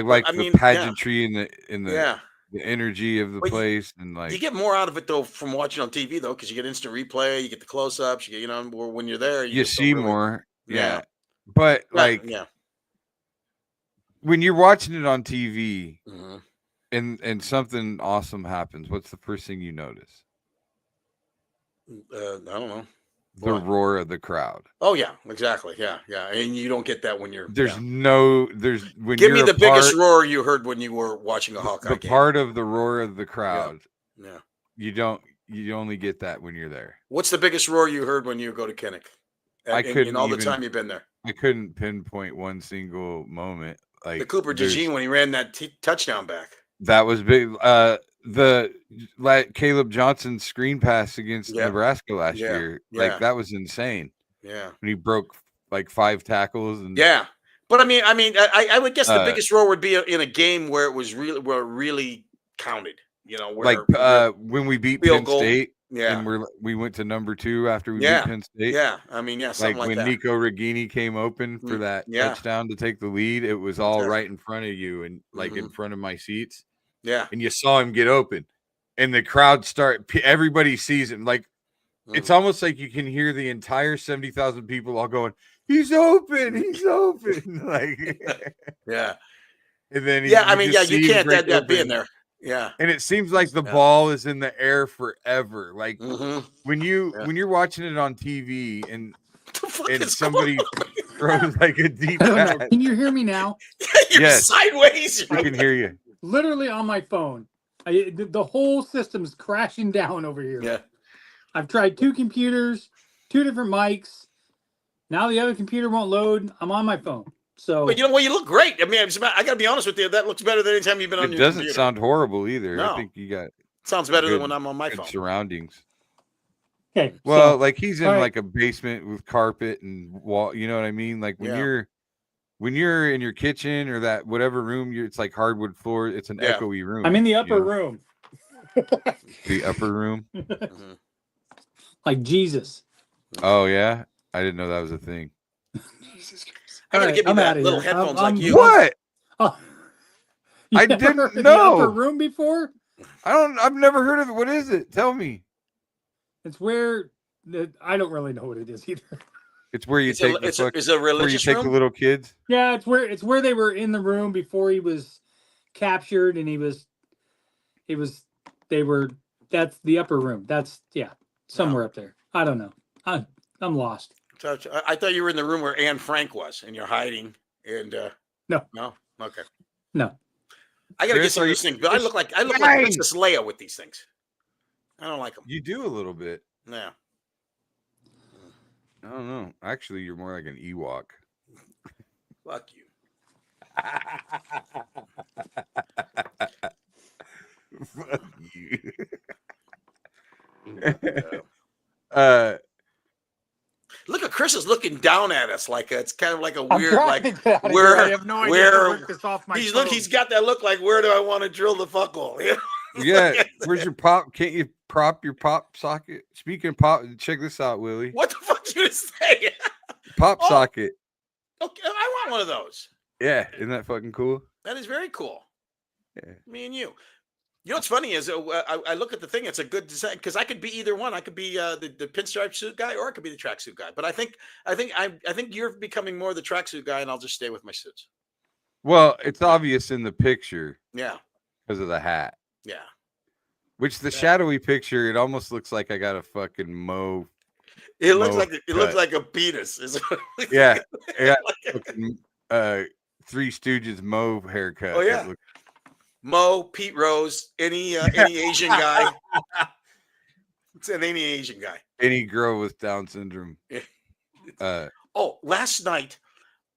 like the pageantry and the energy of the place, and like you get more out of it though from watching on TV though, because you get instant replay, you get the close-ups, you get when you're there, you see more. Yeah. But when you're watching it on TV and something awesome happens, what's the first thing you notice? I don't know. The roar of the crowd. Oh yeah, exactly. Yeah. And you don't get that when you're. Give me the biggest roar you heard when you were watching a Hawkeye game. The part of the roar of the crowd. Yeah. You only get that when you're there. What's the biggest roar you heard when you go to Kinnick? In all the time you've been there. I couldn't pinpoint one single moment. Like the Cooper DeJean when he ran that touchdown back. That was big. Caleb Johnson's screen pass against Nebraska last year. Like that was insane. Yeah. When he broke like 5 tackles and but But I would guess the biggest roar would be in a game where it was really counted. You know, where when we beat field Penn goal. State, Yeah. and we went to number 2 after we beat Penn State. Yeah, something like when that. Nico Regini came open for that touchdown to take the lead, it was all right in front of you and in front of my seats. Yeah, and you saw him get open, and the crowd everybody sees him. It's almost like you can hear the entire 70,000 people all going, "He's open, he's open!" yeah. And then you can't that be in there. Yeah, and it seems like the ball is in the air forever. When you're watching it on TV and somebody throws a deep pass. Can you hear me now? Yes, sideways. I can hear you. Literally on my phone. The whole system's crashing down over here. Yeah, I've tried 2 computers, 2 different mics. Now the other computer won't load. I'm on my phone. So, but you look great. I got to be honest with you. That looks better than any time you've been on your computer. It doesn't sound horrible either. No. I think you got sounds better than when I'm on my phone. Surroundings. Okay. Well, he's in a basement with carpet and wall. You know what I mean? When you're in your kitchen or that whatever room, it's like hardwood floor. It's an echoey room. I'm in the upper room. The upper room. Like Jesus. Oh yeah, I didn't know that was a thing. Jesus Christ. I gotta give you that little headphones like you. What? Oh. I didn't know. The upper room before? I've never heard of it. What is it? Tell me. It's where I don't really know what it is either. It's where you take it's a religious the little kids. Yeah, it's where they were in the room before he was captured, and that's the upper room. That's somewhere up there. I don't know. I'm lost. I thought you were in the room where Anne Frank was, and you're hiding. And no, okay, no. I gotta get some of these things, but I look like Princess Leia with these things. I don't like them. You do a little bit. Yeah. I don't know. Actually, you're more like an Ewok. Fuck you. Fuck you. Look at Chris is looking down at us like it's kind of like a weird I have no idea how to work this off my phone. He's got that look like, where do I want to drill the fuck hole? Yeah, where's your pop? Can't you prop your pop socket? Speaking of pop, check this out, Willie. What the fuck did you say? Pop socket. Okay, I want one of those. Yeah, isn't that fucking cool? That is very cool. Yeah. Me and you. You know what's funny is I look at the thing. It's a good design because I could be either one. I could be the pinstripe suit guy, or I could be the tracksuit guy. But I think you're becoming more the tracksuit guy, and I'll just stay with my suits. Well, it's obvious in the picture. Yeah. Because of the hat. Yeah. Which the shadowy picture, it almost looks like I got a fucking mauve. It looks like a penis. Yeah. Yeah. Three Stooges mauve haircut. Oh yeah. Mo, Pete Rose, any Asian guy. It's any Asian guy. Any girl with Down syndrome. Last night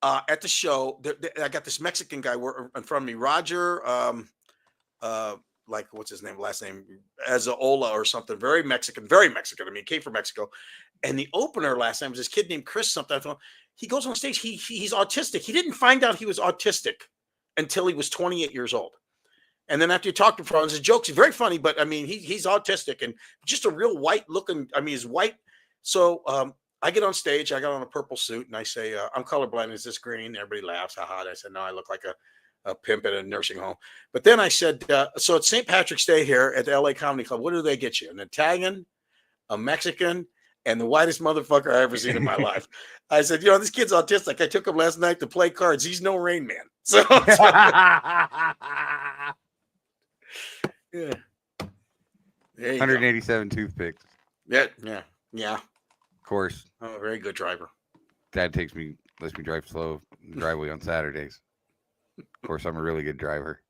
at the show, I got this Mexican guy in front of me, Roger. What's his name? Last name Azaola or something. Very Mexican. I mean, he came from Mexico. And the opener last time was this kid named Chris something. He goes on stage. He's autistic. He didn't find out he was autistic until he was 28 years old. And then after you talk to him, his jokes are very funny, but I mean, he's autistic and just a real white looking. I mean, he's white. So I get on stage. I got on a purple suit and I say, I'm colorblind. Is this green? Everybody laughs. Haha. I said, no, I look like a pimp at a nursing home. But then I said, so it's St. Patrick's Day here at the LA Comedy Club. What do they get you? An Italian, a Mexican, and the whitest motherfucker I ever seen in my life. I said, this kid's autistic. I took him last night to play cards. He's no Rain Man. So yeah. 187 toothpicks. Yeah. Of course. I'm a very good driver. Dad lets me drive slow in the driveway on Saturdays. Of course, I'm a really good driver.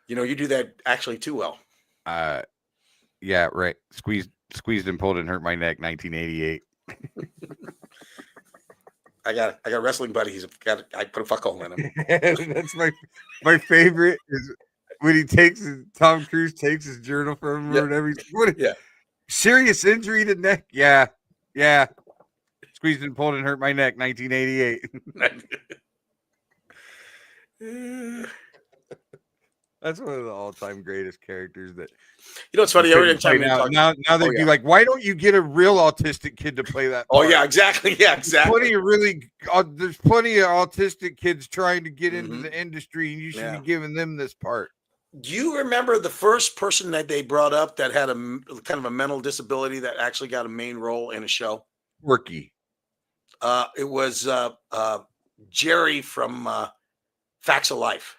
You do that actually too well. Yeah, right. Squeezed and pulled and hurt my neck, 1988. I got wrestling buddy. I put a fuck hole in him. That's my favorite is when Tom Cruise takes his journal from him or whatever. Serious injury to neck. Yeah. Squeezed and pulled and hurt my neck, 1988. That's one of the all-time greatest characters that You know, it's funny. Every time you talk, now they'd be like, why don't you get a real autistic kid to play that part? Oh yeah, exactly. Yeah, exactly. There's plenty of autistic kids trying to get into the industry, and you should be giving them this part. Do you remember the first person that they brought up that had a kind of a mental disability that actually got a main role in a show? Quirky. It was Jerry from Facts of Life.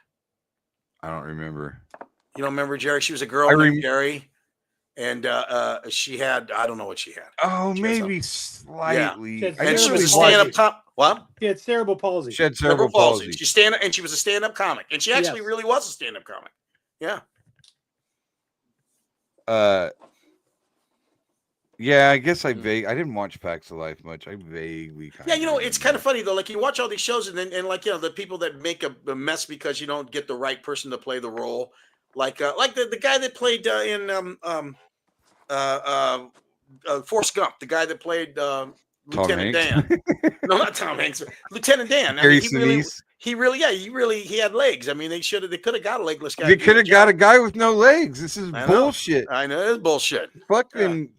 I don't remember. You don't remember Jerry? She was a girl named Jerry, and she had, I don't know what she had. Oh, maybe slightly. Yeah. And she was a stand-up What? She had cerebral palsy. She had cerebral palsy. She was a stand-up comic, and she actually really was a stand-up comic. Yeah. Yeah, I guess I didn't watch Facts of Life much. I vaguely kind of. Yeah, it's kind of funny though. Like you watch all these shows, and then like the people that make a mess because you don't get the right person to play the role, like the guy that played in Forrest Gump, the guy that played Lieutenant Dan. No, not Tom Hanks. Lieutenant Dan. I mean, he had legs. I mean, they could have got a legless guy. They could have got a guy with no legs. This is bullshit. I know it's bullshit. Fucking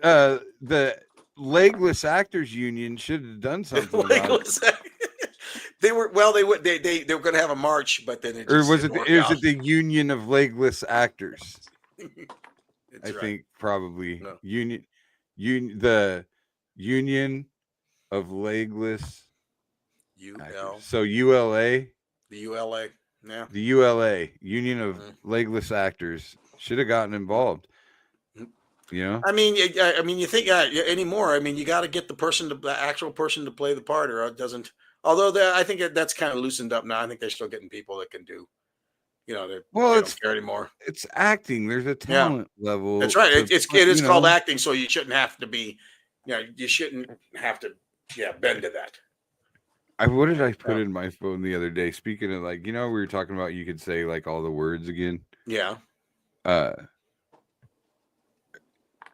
the Legless Actors Union should have done something about it. They were going to have a march, but then it was it the Union of Legless Actors? I think probably the Union of Legless Actors. So ULA, the ULA, yeah, the ULA Union of Legless Actors should have gotten involved. You know, I mean, you think anymore? I mean, you got to get the actual person to play the part, or it doesn't. Although I think that's kind of loosened up now. I think they're still getting people that can do. They don't care anymore. It's acting. There's a talent level. That's right. It is called acting, so you shouldn't have to be. You shouldn't have to. Bend to that. What did I put in my phone the other day? Speaking of we were talking about you could say all the words again. Yeah.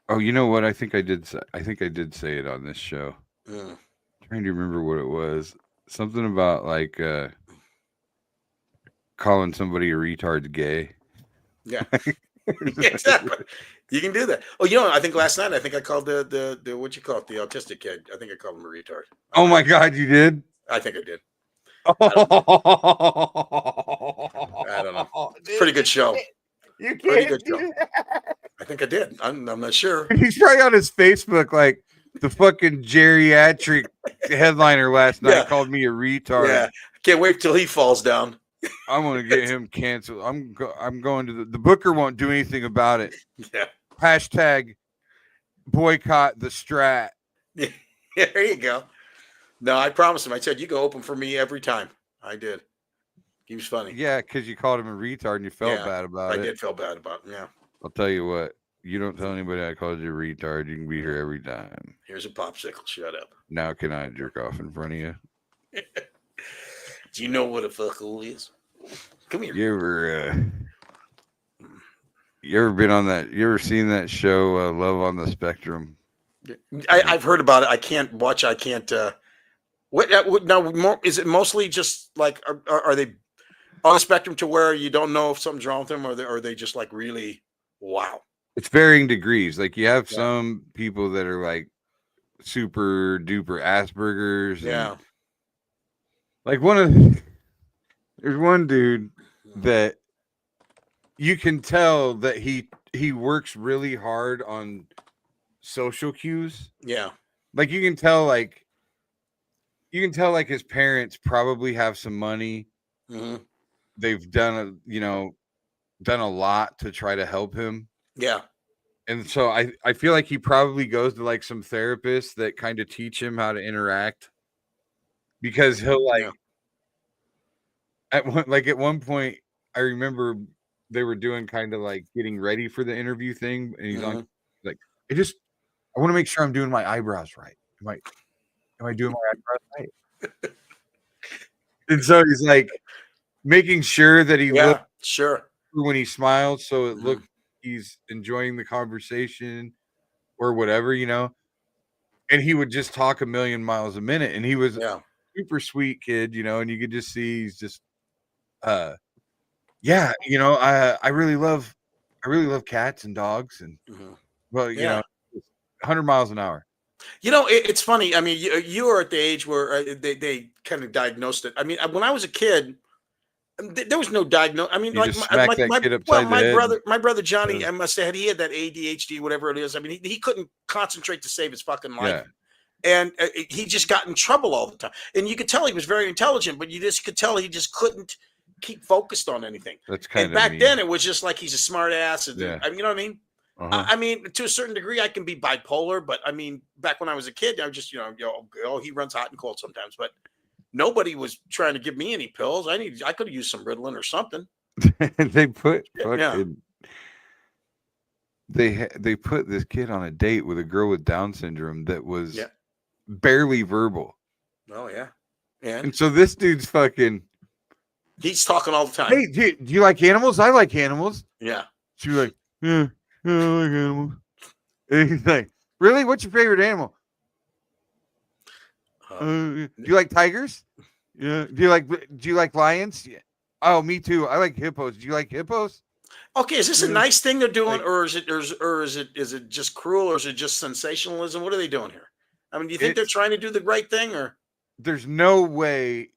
Oh, you know what? I think I did say it on this show. I'm trying to remember what it was. Something about calling somebody a retard's gay. Yeah. Exactly. You can do that. Oh, I think last night I called the what you call it, the autistic kid. I think I called him a retard. Oh my God, you did? I think I did. I don't know. It's a pretty good show. You can't I think I did. I'm not sure. He's probably on his Facebook the fucking geriatric headliner last night called me a retard. Yeah, can't wait till he falls down. I'm gonna get him canceled. I'm going to the Booker won't do anything about it. Yeah. Hashtag boycott the Strat. Yeah, there you go. No, I promised him. I said you go open for me every time. I did. He was funny. Yeah, because you called him a retard and you felt bad about it. I did feel bad about it. Yeah. I'll tell you what. You don't tell anybody I called you a retard. You can be here every time. Here's a popsicle. Shut up. Now can I jerk off in front of you? Do you know what a fuckle is? Come here. You ever been on that? You ever seen that show, Love on the Spectrum? I've heard about it. I can't watch. I can't. What now? Is it mostly just are they on the spectrum to where you don't know if something's wrong with them, or are they just really wow? It's varying degrees. You have some people that are super duper Asperger's. Yeah. There's one dude that you can tell that he works really hard on social cues. Yeah. You can tell his parents probably have some money. Mm-hmm. They've done a lot to try to help him. Yeah. And so I feel like he probably goes to some therapists that kind of teach him how to interact, because he'll at one point I remember they were doing kind of getting ready for the interview thing, and he's on I want to make sure I'm doing my eyebrows right. Am I doing my eyebrows right? And so he's making sure that he looks when he smiles, so it looks he's enjoying the conversation or whatever, and he would just talk a million miles a minute, and he was a super sweet kid, and you could just see he's just yeah, I really love cats and dogs, and well, Yeah. 100 miles an hour. It's funny. I mean, you are at the age where they kind of diagnosed it. I mean, when I was a kid, there was no diagnosis. I mean, You like just smack that kid well, upside the head. my brother Johnny, I must have had, he had that ADHD, whatever it is. I mean, he couldn't concentrate to save his fucking life. Yeah. And he just got in trouble all the time. And you could tell he was very intelligent, but you just could tell he just couldn't keep focused on anything. That's kind and of back mean. then it was just like he's a smart ass. And, Yeah. I mean, you know what I mean? I mean, to a certain degree, I can be bipolar, but I mean, back when I was a kid, I was just, he runs hot and cold sometimes, but nobody was trying to give me any pills. I could have used some Ritalin or something. They put Yeah. they put this kid on a date with a girl with Down syndrome that was barely verbal. Oh yeah. And so this dude's fucking. He's talking all the time. Hey, do you like animals? I like animals. Yeah. She's like, yeah, I like animals. And he's like, really? What's your favorite animal? Do you like tigers? Yeah. Do you like lions? Yeah. Oh, me too. I like hippos. Do you like hippos? Okay, is this a nice thing they're doing, or is it just cruel, or is it just sensationalism? What are they doing here? I mean, do you think they're trying to do the right thing, or there's no way?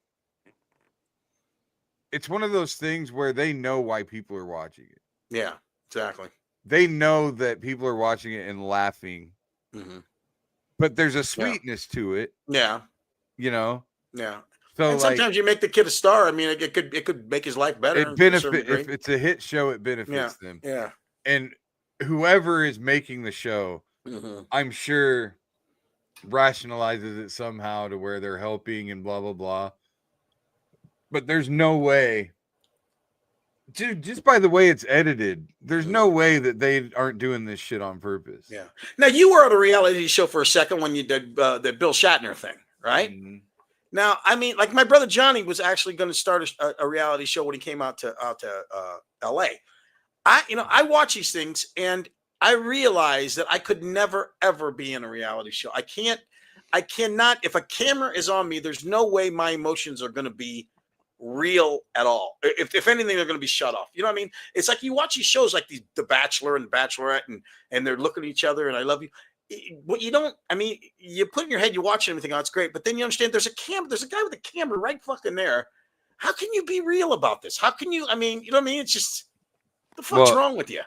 It's one of those things where they know why people are watching it. Yeah, exactly. They know that people are watching it and laughing, but there's a sweetness to it. Yeah, Yeah. So and sometimes you make the kid a star. I mean, it could make his life better. It benefits if it's a hit show. It benefits them. Yeah. And whoever is making the show, I'm sure, rationalizes it somehow to where they're helping and blah blah blah. But there's no way. Dude, just by the way it's edited, there's no way that they aren't doing this shit on purpose. Yeah. Now you were on a reality show for a second when you did the Bill Shatner thing, right? Now, I mean, like my brother Johnny was actually going to start a reality show when he came out to LA. I watch these things and I realize that I could never ever be in a reality show. I cannot. If a camera is on me, there's no way my emotions are going to be real at all. If anything, they're going to be shut off. You know what I mean? It's like you watch these shows like The Bachelor and The Bachelorette, and they're looking at each other and I love you. What you don't, I mean, you put in your head, you watch everything, oh, it's great, but then you understand there's a guy with a camera right fucking there. How can you be real about this? How can you, I mean, you know what I mean? It's just, the fuck's wrong with you?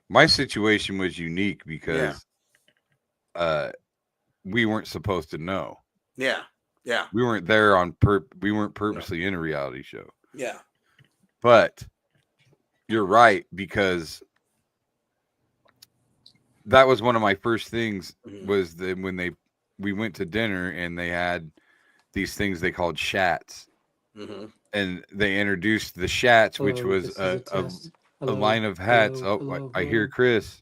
My situation was unique because we weren't supposed to know. Yeah. Yeah. We weren't there we weren't purposely in a reality show. Yeah. But you're right, because that was one of my first things was when we went to dinner and they had these things they called shats, and they introduced the shats, which was a line of hats. Hello. I hear Chris.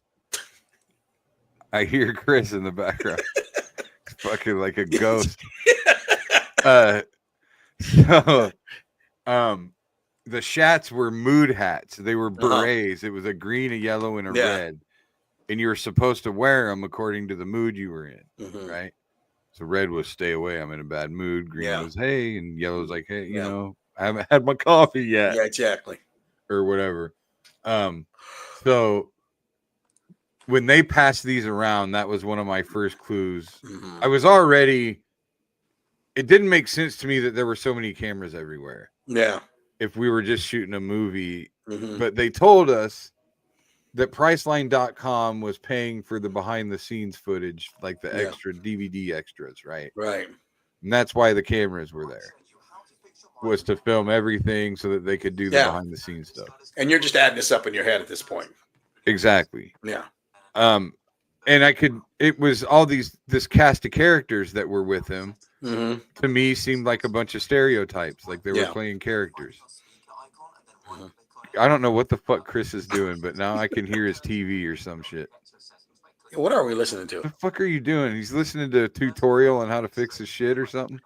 I hear Chris in the background. Fucking like a ghost. The shats were mood hats. They were berets. It was a green, a yellow, and a red. And you were supposed to wear them according to the mood you were in, right? So red was stay away, I'm in a bad mood. Green was hey, and yellow was like, hey, you know, I haven't had my coffee yet. Yeah, exactly. Or whatever. So when they passed these around, that was one of my first clues. I was already, it didn't make sense to me that there were so many cameras everywhere. Yeah. If we were just shooting a movie, but they told us that Priceline.com was paying for the behind the scenes footage, like the extra DVD extras, right? Right. And that's why the cameras were there, was to film everything so that they could do the behind the scenes stuff. And you're just adding this up in your head at this point. Exactly. Yeah. And it was all this cast of characters that were with him. To me seemed like a bunch of stereotypes, like they were playing characters. I don't know what the fuck Chris is doing, but now I can hear his TV or some shit. What are we listening to? What the fuck are you doing? He's listening to a tutorial on how to fix his shit or something.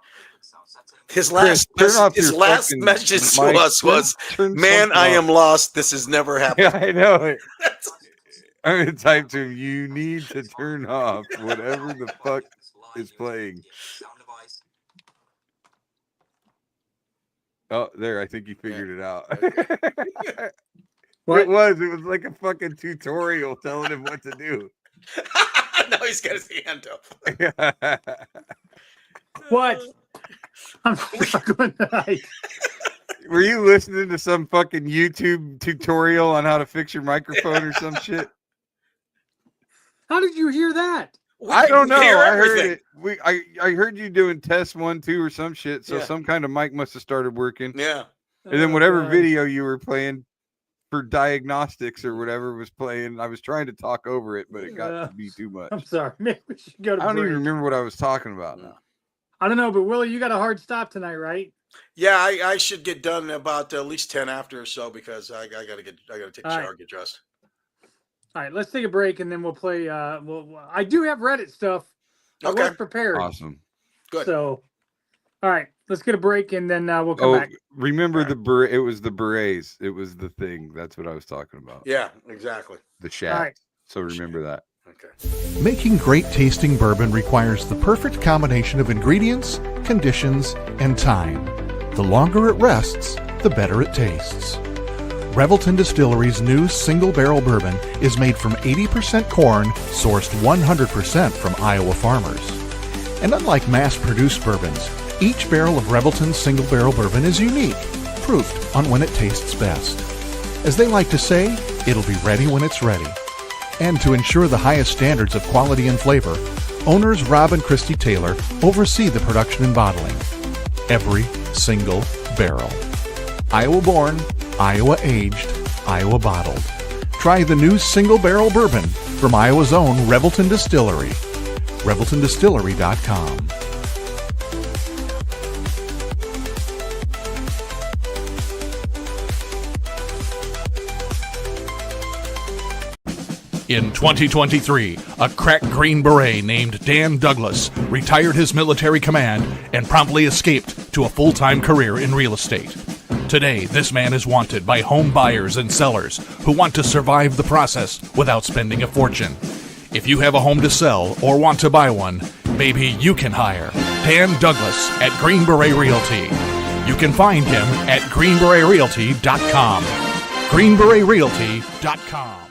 His last message to us was, "Man, I am lost. This has never happened." Yeah, I know it. I'm gonna type to him, you need to turn off whatever the fuck is playing. Oh, there. I think you figured it out. What? It was like a fucking tutorial telling him what to do. Now he's got his hand up. What? I'm struggling tonight. Were you listening to some fucking YouTube tutorial on how to fix your microphone or some shit? How did you hear that? I don't know. Hear I heard everything. it. I heard you doing test 1, 2 or some shit. So some kind of mic must have started working. Yeah. And then whatever God. video you were playing for diagnostics or whatever was playing, I was trying to talk over it, but it got to be too much. I'm sorry. Maybe we should go to I don't break. even remember what I was talking about now. I don't know, but Willie, you got a hard stop tonight, right? Yeah, I should get done about at least 10 after or so because I gotta take a shower, right. get dressed. All right, let's take a break and then we'll play. I do have Reddit stuff. I Okay. was prepared. Awesome. Good. So, all right, let's get a break and then we'll come back. Remember it was the berets. It was the thing. That's what I was talking about. Yeah, exactly. The shaft. All right. So remember that. Okay. Making great tasting bourbon requires the perfect combination of ingredients, conditions, and time. The longer it rests, the better it tastes. Revelton Distillery's new single barrel bourbon is made from 80% corn, sourced 100% from Iowa farmers. And unlike mass-produced bourbons, each barrel of Revelton's single barrel bourbon is unique, proofed on when it tastes best. As they like to say, it'll be ready when it's ready. And to ensure the highest standards of quality and flavor, owners Rob and Christy Taylor oversee the production and bottling. Every single barrel. Iowa born, Iowa aged, Iowa bottled. Try the new single barrel bourbon from Iowa's own Revelton Distillery. ReveltonDistillery.com. In 2023, a crack Green Beret named Dan Douglas retired his military command and promptly escaped to a full-time career in real estate. Today, this man is wanted by home buyers and sellers who want to survive the process without spending a fortune. If you have a home to sell or want to buy one, maybe you can hire Dan Douglas at Green Beret Realty. You can find him at greenberetrealty.com. greenberetrealty.com.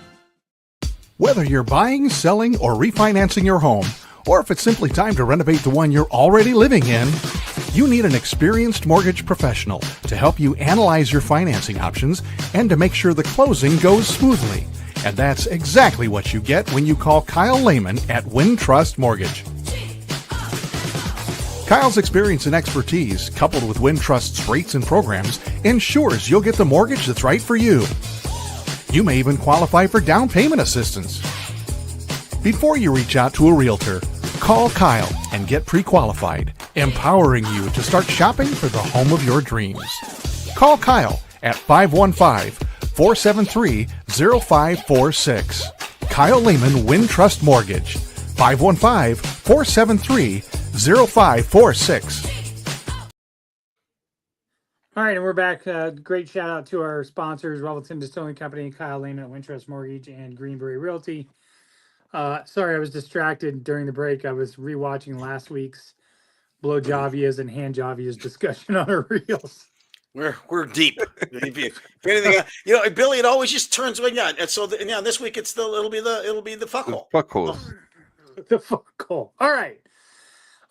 Whether you're buying, selling, or refinancing your home, or if it's simply time to renovate the one you're already living in, you need an experienced mortgage professional to help you analyze your financing options and to make sure the closing goes smoothly. And that's exactly what you get when you call Kyle Lehman at Wintrust Mortgage. Kyle's experience and expertise, coupled with Wintrust's rates and programs, ensures you'll get the mortgage that's right for you. You may even qualify for down payment assistance. Before you reach out to a realtor, call Kyle and get pre-qualified, empowering you to start shopping for the home of your dreams. Call Kyle at 515-473-0546. Kyle Lehman Wintrust Mortgage, 515-473-0546. All right, and we're back. Great shout out to our sponsors, Revelton Distilling Company, Kyle Lehman at Wintrust Mortgage, and Green Beret Realty. Sorry, I was distracted during the break. I was rewatching last week's blow javias and hand javias discussion on our reels. We're deep. If anything, Billy, it always just turns when and so this week it'll be the fuck hole. Fuck holes. The fuck hole. All right.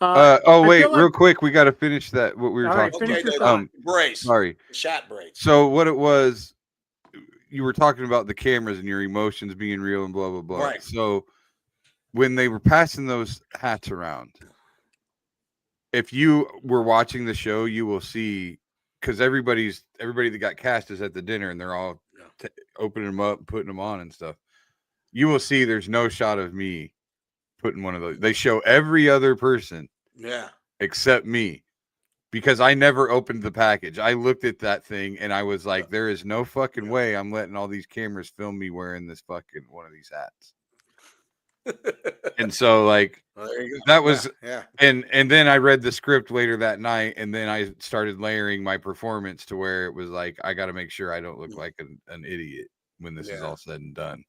Wait, real quick, we got to finish that. What we were talking about. Brace. Sorry. Shot brace. So what it was, you were talking about the cameras and your emotions being real and blah blah blah. Right. So when they were passing those hats around, if you were watching the show, you will see, because everybody that got cast is at the dinner and they're all opening them up, putting them on and stuff. You will see there's no shot of me putting one of those. They show every other person, except me, because I never opened the package. I looked at that thing and I was like, there is no fucking way I'm letting all these cameras film me wearing this fucking one of these hats. And so like that was and then I read the script later that night, and then I started layering my performance to where it was like, I got to make sure I don't look like an idiot when this is all said and done,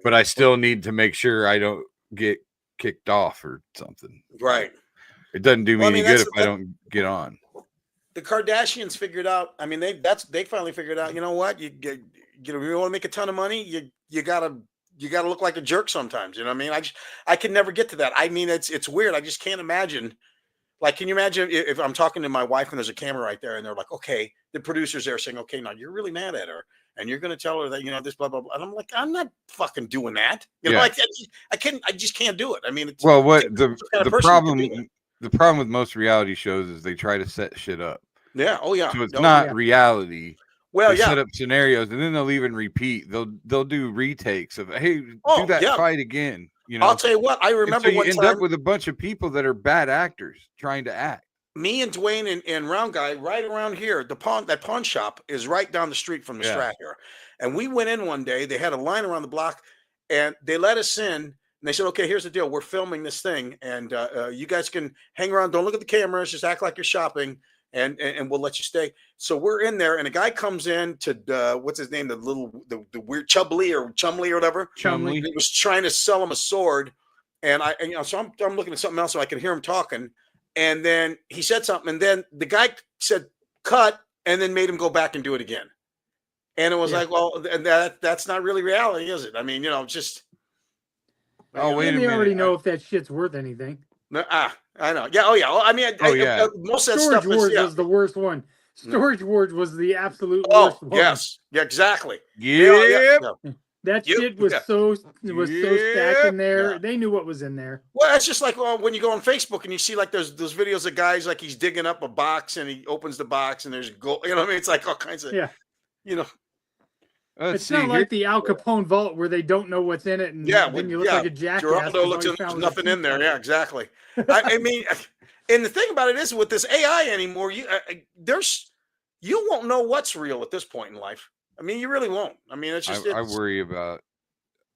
but I still need to make sure I don't get kicked off or something. Right. It doesn't do me any good if I don't get on. the Kardashians figured out. I mean, they finally figured out. You know what? You want to make a ton of money. You gotta look like a jerk sometimes. You know what I mean? I can never get to that. I mean, it's weird. I just can't imagine. Like, can you imagine if I'm talking to my wife and there's a camera right there and they're like, okay, the producer's there saying, okay, now you're really mad at her and you're going to tell her that, this blah, blah, blah. And I'm like, I'm not fucking doing that. You know, like I just can't do it. I mean, the problem with most reality shows is they try to set shit up. Yeah. Oh yeah. So it's not reality. Well, they set up scenarios and then they'll even repeat. They'll do retakes of, hey, do that fight again. I'll tell you what. I remember so you end up with a bunch of people that are bad actors trying to act. Me and Dwayne and Round Guy right around here. That pawn shop is right down the street from the Strat here. And we went in one day. They had a line around the block, and they let us in. And they said, "Okay, here's the deal. We're filming this thing, and you guys can hang around. Don't look at the cameras. Just act like you're shopping, and we'll let you stay." So we're in there, and a guy comes in to what's his name? The weird Chumley or whatever. Chumley. He was trying to sell him a sword, and so I'm looking at something else so I can hear him talking. And then he said something, and then the guy said cut, and then made him go back and do it again. And it was like, well, that's not really reality, is it? I mean, just. Oh, wait a minute. They already know if that shit's worth anything. I know. Yeah. Oh, yeah. I mean, most of that Storage stuff Wars was the worst one. Storage Wars was the absolute worst one. Yes. Yeah, exactly. Yep. That shit was so stacked in there. They knew what was in there. Well, it's just like when you go on Facebook and you see like those videos of guys like he's digging up a box and he opens the box and there's gold. You know what I mean? It's like all kinds of It's not like the Al Capone vault where they don't know what's in it and then you look like a jackass. Geraldo looks at there's nothing in there. Yeah, exactly. I mean, and the thing about it is with this AI anymore, you won't know what's real at this point in life. I mean, you really won't. I mean, it's just. I worry about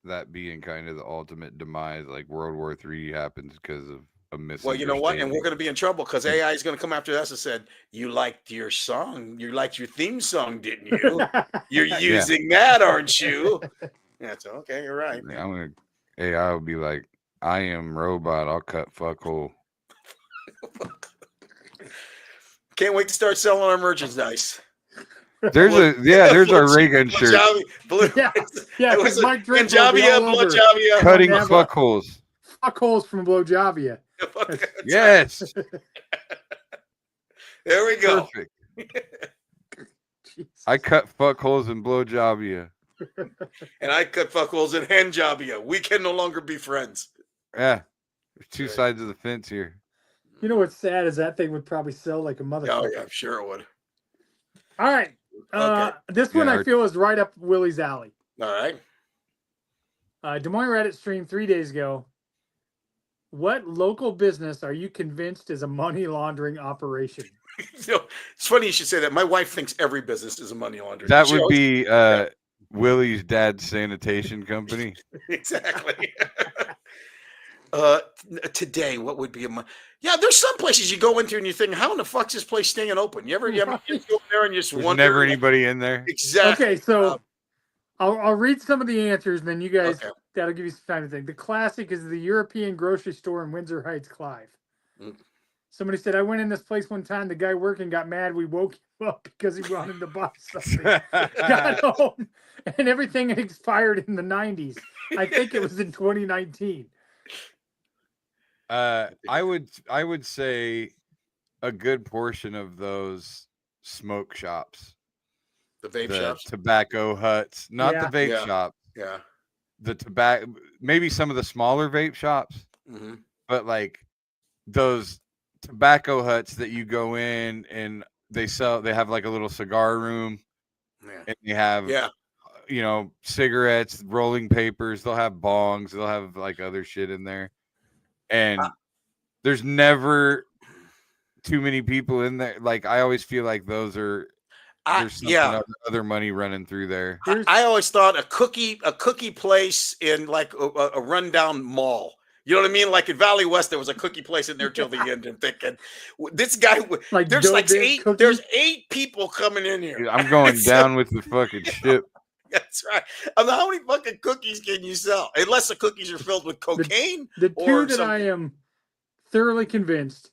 that being kind of the ultimate demise, like World War III happens because of a misunderstanding. Well, you know what? And we're going to be in trouble because AI is going to come after us and said, "You liked your song. You liked your theme song, didn't you? You're using that, aren't you?" Yeah, so okay, you're right. AI will be like, "I am robot. I'll cut fuckhole." Can't wait to start selling our merchandise. There's our ray gun shirt. Because Mike Drake Blowjavia. Cutting fuckholes. Fuckholes from Blowjavia. Yes. There we go. Perfect. I cut fuckholes in Blowjavia. And I cut fuckholes in Handjavia. We can no longer be friends. Yeah. There's two sides of the fence here. You know what's sad is that thing would probably sell like a motherfucker. Oh, yeah, I'm sure it would. All right. This one I feel is right up Willie's alley. All right. Des Moines Reddit stream 3 days ago. What local business are you convinced is a money laundering operation? It's funny you should say that. My wife thinks every business is a money laundering. That would be Willie's dad's sanitation company. Exactly. Today, what would be there's some places you go into and you think, how in the fuck's this place staying open? You ever go there and you just There's wonder? Never anybody in there. Exactly. Okay, so I'll read some of the answers, and then you guys, that'll give you some time to think. The classic is the European grocery store in Windsor Heights, Clive. Somebody said, I went in this place one time. The guy working got mad. We woke him up because he wanted to buy something. Got home, and everything had expired in the 90s. I think it was in 2019. I would say a good portion of those smoke shops, the vape shops, tobacco huts, not the vape shops. Yeah, the tobacco, maybe some of the smaller vape shops, but like those tobacco huts that you go in and they have like a little cigar room, and they have cigarettes, rolling papers. They'll have bongs. They'll have like other shit in there. And there's never too many people in there. Like I always feel like those are there's other money running through there. I always thought a cookie place in like a rundown mall. You know what I mean? Like in Valley West, there was a cookie place in there till the end. And thinking, this guy, there's like eight people coming in here. Dude, I'm going down with the fucking ship. That's right. I mean, how many fucking cookies can you sell? Unless the cookies are filled with cocaine. The two that I am thoroughly convinced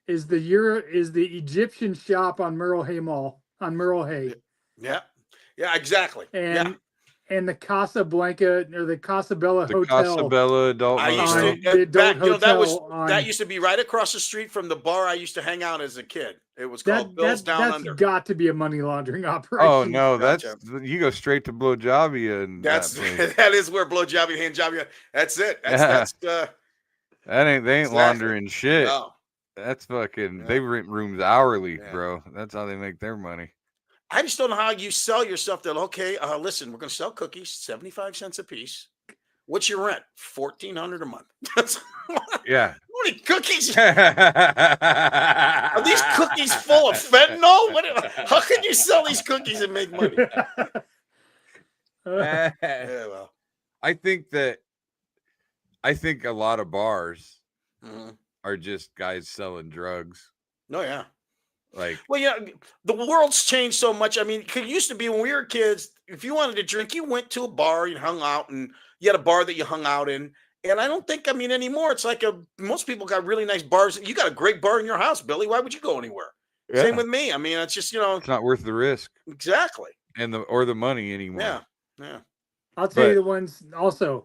is the Egyptian shop on Merle Hay Mall on Merle Hay. Yeah. Yeah, exactly. And the Casablanca or the Casabella The Hotel. Casabella Adult I used Motel. to The adult hotel that used to be right across the street from the bar I used to hang out as a kid. It was called Bill's Down Under. That's got to be a money laundering operation. Oh no, Gotcha. you go straight to Blowjobia, and that is where Blowjobby and Handjobby. That's it. they ain't laundering shit. No. That's fucking. They rent rooms hourly, bro. That's how they make their money. I just don't know how you sell yourself that. Okay, listen, we're gonna sell cookies, 75 cents a piece. What's your rent? $1,400 a month. Yeah. How many cookies? Are these cookies full of fentanyl? How can you sell these cookies and make money? Yeah, well. I think a lot of bars are just guys selling drugs. No, yeah. Like, well, yeah, the world's changed so much. I mean, it used to be when we were kids, if you wanted to drink, you went to a bar, you hung out, and you had a bar that you hung out in. And I don't think, anymore, it's like most people got really nice bars. You got a great bar in your house, Billy. Why would you go anywhere? Yeah. Same with me. I mean, it's just, it's not worth the risk. Exactly. And the money anymore. Yeah. Yeah. I'll tell you the ones also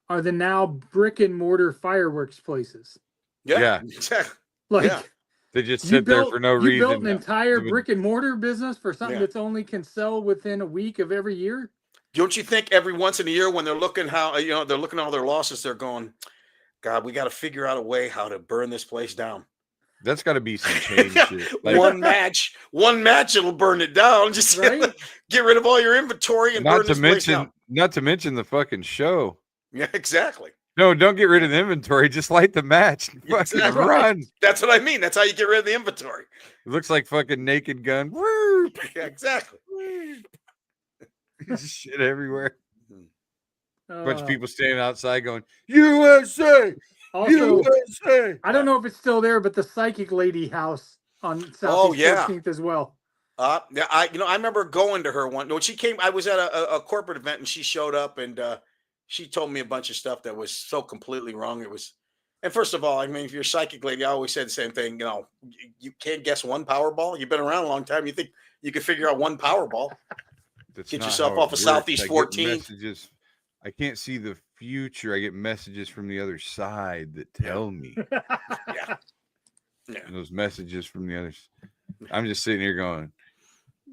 are the now brick and mortar fireworks places. Yeah. Exactly. Like, they just sit there for no reason. You built an entire brick and mortar business for something that's only can sell within a week of every year. Don't you think every once in a year when they're looking they're looking at all their losses, they're going, God, we got to figure out a way how to burn this place down. That's got to be some change. Shit. Like, one match, it'll burn it down. Just get rid of all your inventory and burn this place down. Not to mention the fucking show. Yeah, exactly. No, don't get rid of the inventory. Just light the match. Fucking run. That's what I mean. That's how you get rid of the inventory. It looks like fucking Naked Gun. Woo! Yeah, exactly. Shit everywhere. Bunch of people standing outside going, USA! Also, USA! I don't know if it's still there, but the Psychic Lady house on Southeast 14th as well. Yeah, I remember going to her when she came. I was at a corporate event and she showed up and she told me a bunch of stuff that was so completely wrong. And first of all, I mean, if you're a psychic lady, I always said the same thing. You can't guess one Powerball. You've been around a long time. You think you can figure out one Powerball? Get yourself off of Southeast 14th. I can't see the future. I get messages from the other side that tell me. Yeah. And those messages from the others. I'm just sitting here going,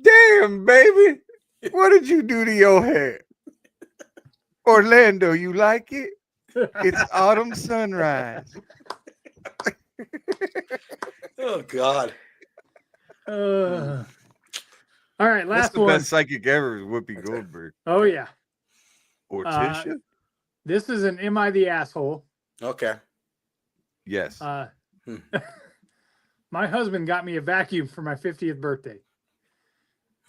damn, baby, what did you do to your hair? Orlando, you like it? It's autumn sunrise. Oh, God. All right, last That's the one. best psychic ever is Whoopi Goldberg. Oh, yeah. Orticia? This is an Am I the Asshole? Okay. Yes. My husband got me a vacuum for my 50th birthday.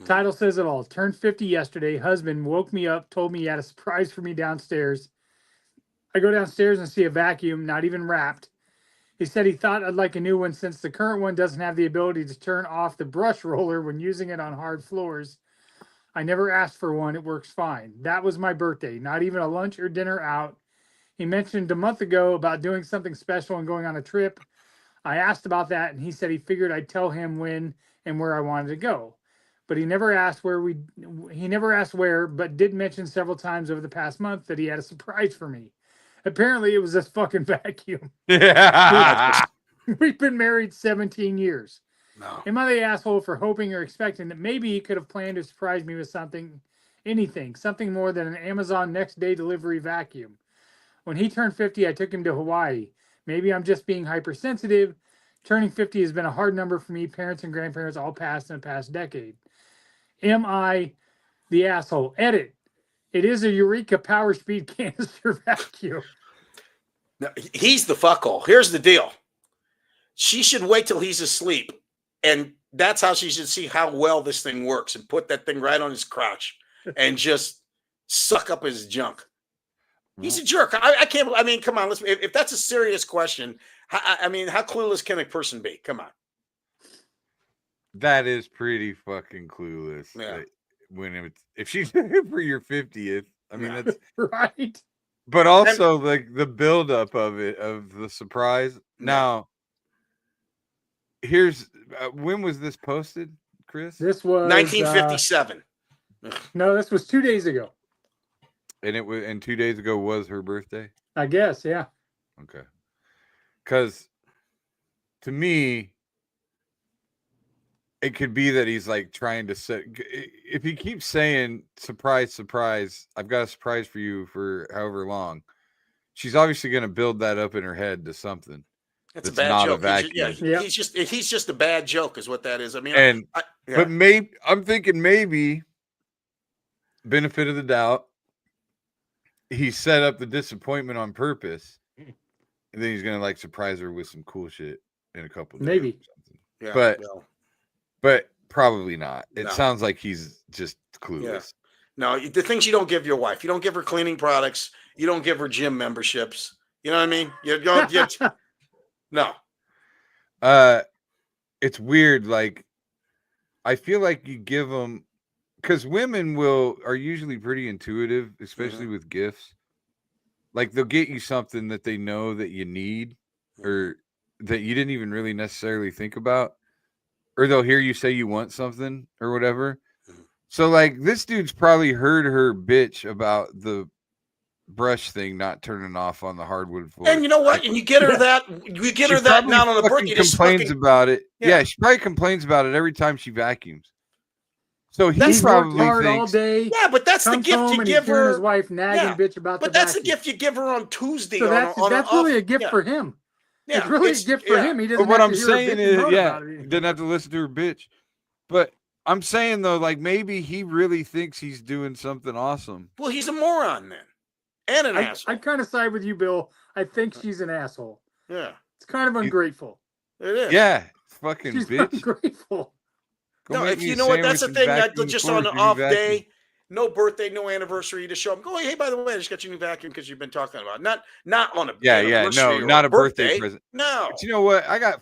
Title says it all. Turned 50 yesterday. Husband woke me up, told me he had a surprise for me downstairs. I go downstairs and see a vacuum, not even wrapped. He said he thought I'd like a new one since the current one doesn't have the ability to turn off the brush roller when using it on hard floors. I never asked for one. It works fine. That was my birthday. Not even a lunch or dinner out. He mentioned a month ago about doing something special and going on a trip. I asked about that, and he said he figured I'd tell him when and where I wanted to go. But he never asked where, but did mention several times over the past month that he had a surprise for me. Apparently, it was this fucking vacuum. Yeah. We've been married 17 years. No. Am I the asshole for hoping or expecting that maybe he could have planned to surprise me with something more than an Amazon next day delivery vacuum? When he turned 50, I took him to Hawaii. Maybe I'm just being hypersensitive. Turning 50 has been a hard number for me. Parents and grandparents all passed in the past decade. Am I the asshole? Edit. It is a Eureka Power Speed canister vacuum. No, he's the fuckhole. Here's the deal. She should wait till he's asleep. And that's how she should see how well this thing works and put that thing right on his crotch and just suck up his junk. He's a jerk. I can't. I mean, come on. If that's a serious question, how clueless can a person be? Come on. That is pretty fucking clueless. Yeah. If she's there for your 50th, I mean, that's right. But also, like, the buildup of the surprise. Now, here's when was this posted, Chris? This was 1957. No, this was 2 days ago. And 2 days ago was her birthday. I guess, yeah. Okay. Because to me, it could be that he's like trying to set. If he keeps saying surprise, surprise, I've got a surprise for you for however long, she's obviously going to build that up in her head to something. That's a bad joke. He's just a bad joke, is what that is. I mean, but I'm thinking maybe benefit of the doubt, he set up the disappointment on purpose, and then he's gonna like surprise her with some cool shit in a couple of days. Maybe. Yeah, but probably not. It sounds like he's just clueless. Yeah. No, the things you don't give your wife. You don't give her cleaning products. You don't give her gym memberships. You know what I mean? You don't. No. It's weird. Like, I feel like you give them, because women are usually pretty intuitive, especially with gifts. Like, they'll get you something that they know that you need, or that you didn't even really necessarily think about, or they'll hear you say you want something or whatever. So, like, this dude's probably heard her bitch about the brush thing not turning off on the hardwood floor. And you know what? And you get her that. You get her that not on the birthday. Complains about it. Yeah, she probably complains about it every time she vacuums. So he's probably hard all day. Yeah, but that's the gift you give her. His wife nagging bitch about. But that's the gift you give her on Tuesday. So that's really a gift for him. Yeah, it's really a gift for him. He doesn't. But what have I'm to hear saying is, he didn't have to listen to her bitch. But I'm saying though, like maybe he really thinks he's doing something awesome. Well, he's a moron then. And an asshole. I kind of side with you, Bill. I think she's an asshole. Yeah. It's kind of ungrateful. It is. Yeah. Fucking she's bitch. Ungrateful. No, if you know what, that's the thing. Just on an off day, no birthday, no anniversary, you just show them, go, hey, by the way, I just got you a new vacuum because you've been talking about it. Not on a not a birthday present. No. But you know what? I got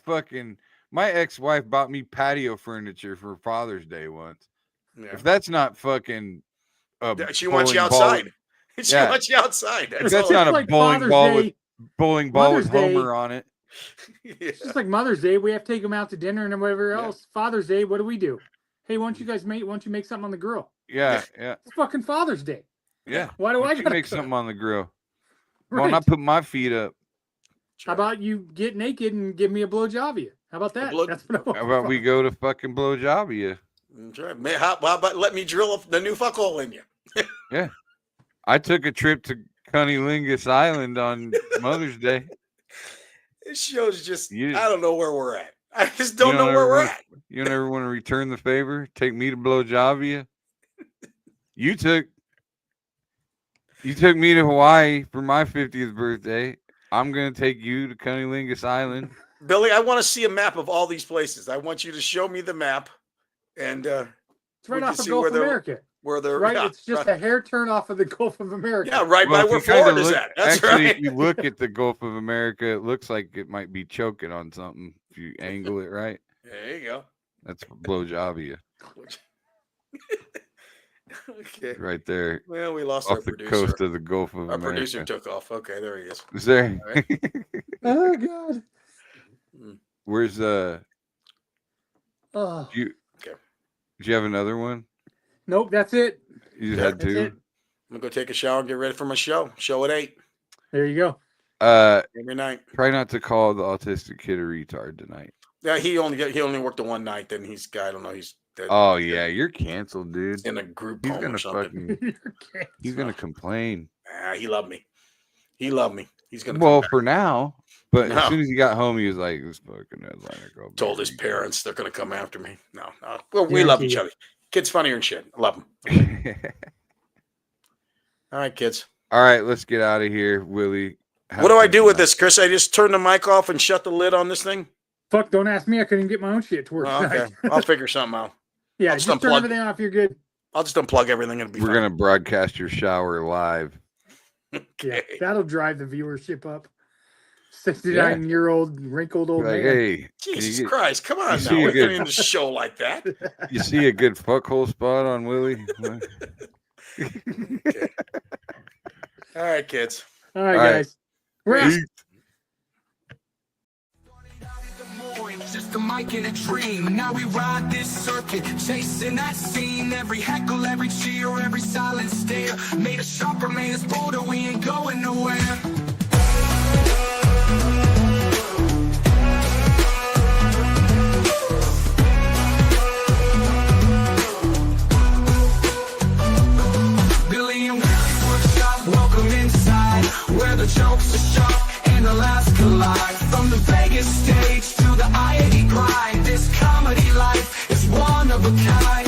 my ex-wife bought me patio furniture for Father's Day once. Yeah. If that's not fucking she wants you outside. She wants you outside. That's not a like bowling ball with Homer on it. It's just like Mother's Day. We have to take them out to dinner and whatever else. Father's Day, what do? Hey, why don't you make something on the grill? Yeah. It's fucking Father's Day. Yeah. Why do I gotta make something on the grill? Right. Why not put my feet up? How about you get naked and give me a blowjob of you? How about that? How about we go to fucking blowjob of you? That's right. How about let me drill the new fuck hole in you? Yeah. I took a trip to Cunnilingus Island on Mother's Day. This show's just, I don't know where we're at. I just don't know where we're at. You don't ever want to return the favor? Take me to blow job of you? You took me to Hawaii for my 50th birthday. I'm going to take you to Cunnilingus Island. Billy, I want to see a map of all these places. I want you to show me the map. And it's right off the Gulf of America. Where they're right, it's just a hair turn off of the Gulf of America. Yeah, right by where Florida's at. That's actually, right. If you look at the Gulf of America, it looks like it might be choking on something if you angle it right. There you go. That's blowjobby. Okay. Right there. Well, we lost off our producer. Off the coast of the Gulf of America. Our producer took off. Okay, there he is. Is there? Right. Oh God. Where's Oh. Did you have another one? Nope, that's it. You just had two? I'm gonna go take a shower and get ready for my show. Show at 8. There you go. Every night. Try not to call the autistic kid a retard tonight. Yeah, he only worked the one night. Then he's I don't know. He's dead. Oh yeah, you're canceled, dude. In a group he's home gonna or something. He's gonna complain. He loved me. He loved me. He's gonna. Well, for now. But as soon as he got home, he was like, "This fucking headliner girl." Told his parents they're gonna come after me. No. Well, we love each other. Kid's funnier and shit. I love him. All right, kids. All right, let's get out of here, Willie. What do I do with this, Chris? I just turn the mic off and shut the lid on this thing? Fuck, don't ask me. I couldn't get my own shit to work. Oh, okay. I'll figure something out. Yeah, just turn everything off. You're good. I'll just unplug everything. It'll be We're going to broadcast your shower live. Okay. Yeah, that'll drive the viewership up. 69-year-old wrinkled old man. Hey, Jesus Christ, come on now. We're getting into a show like that. You see a good fuckhole spot on Willie? Okay. All right, kids. All right, guys. We're out. the mic in a dream. Now we ride this circuit, chasing that scene. Every heckle, every cheer, every silent stare made us sharper, made us bolder, we ain't going nowhere. Billy and Willie's workshop, welcome inside, where the jokes are sharp and the laughs collide. From the Vegas stage to the I-80 grind, this comedy life is one of a kind.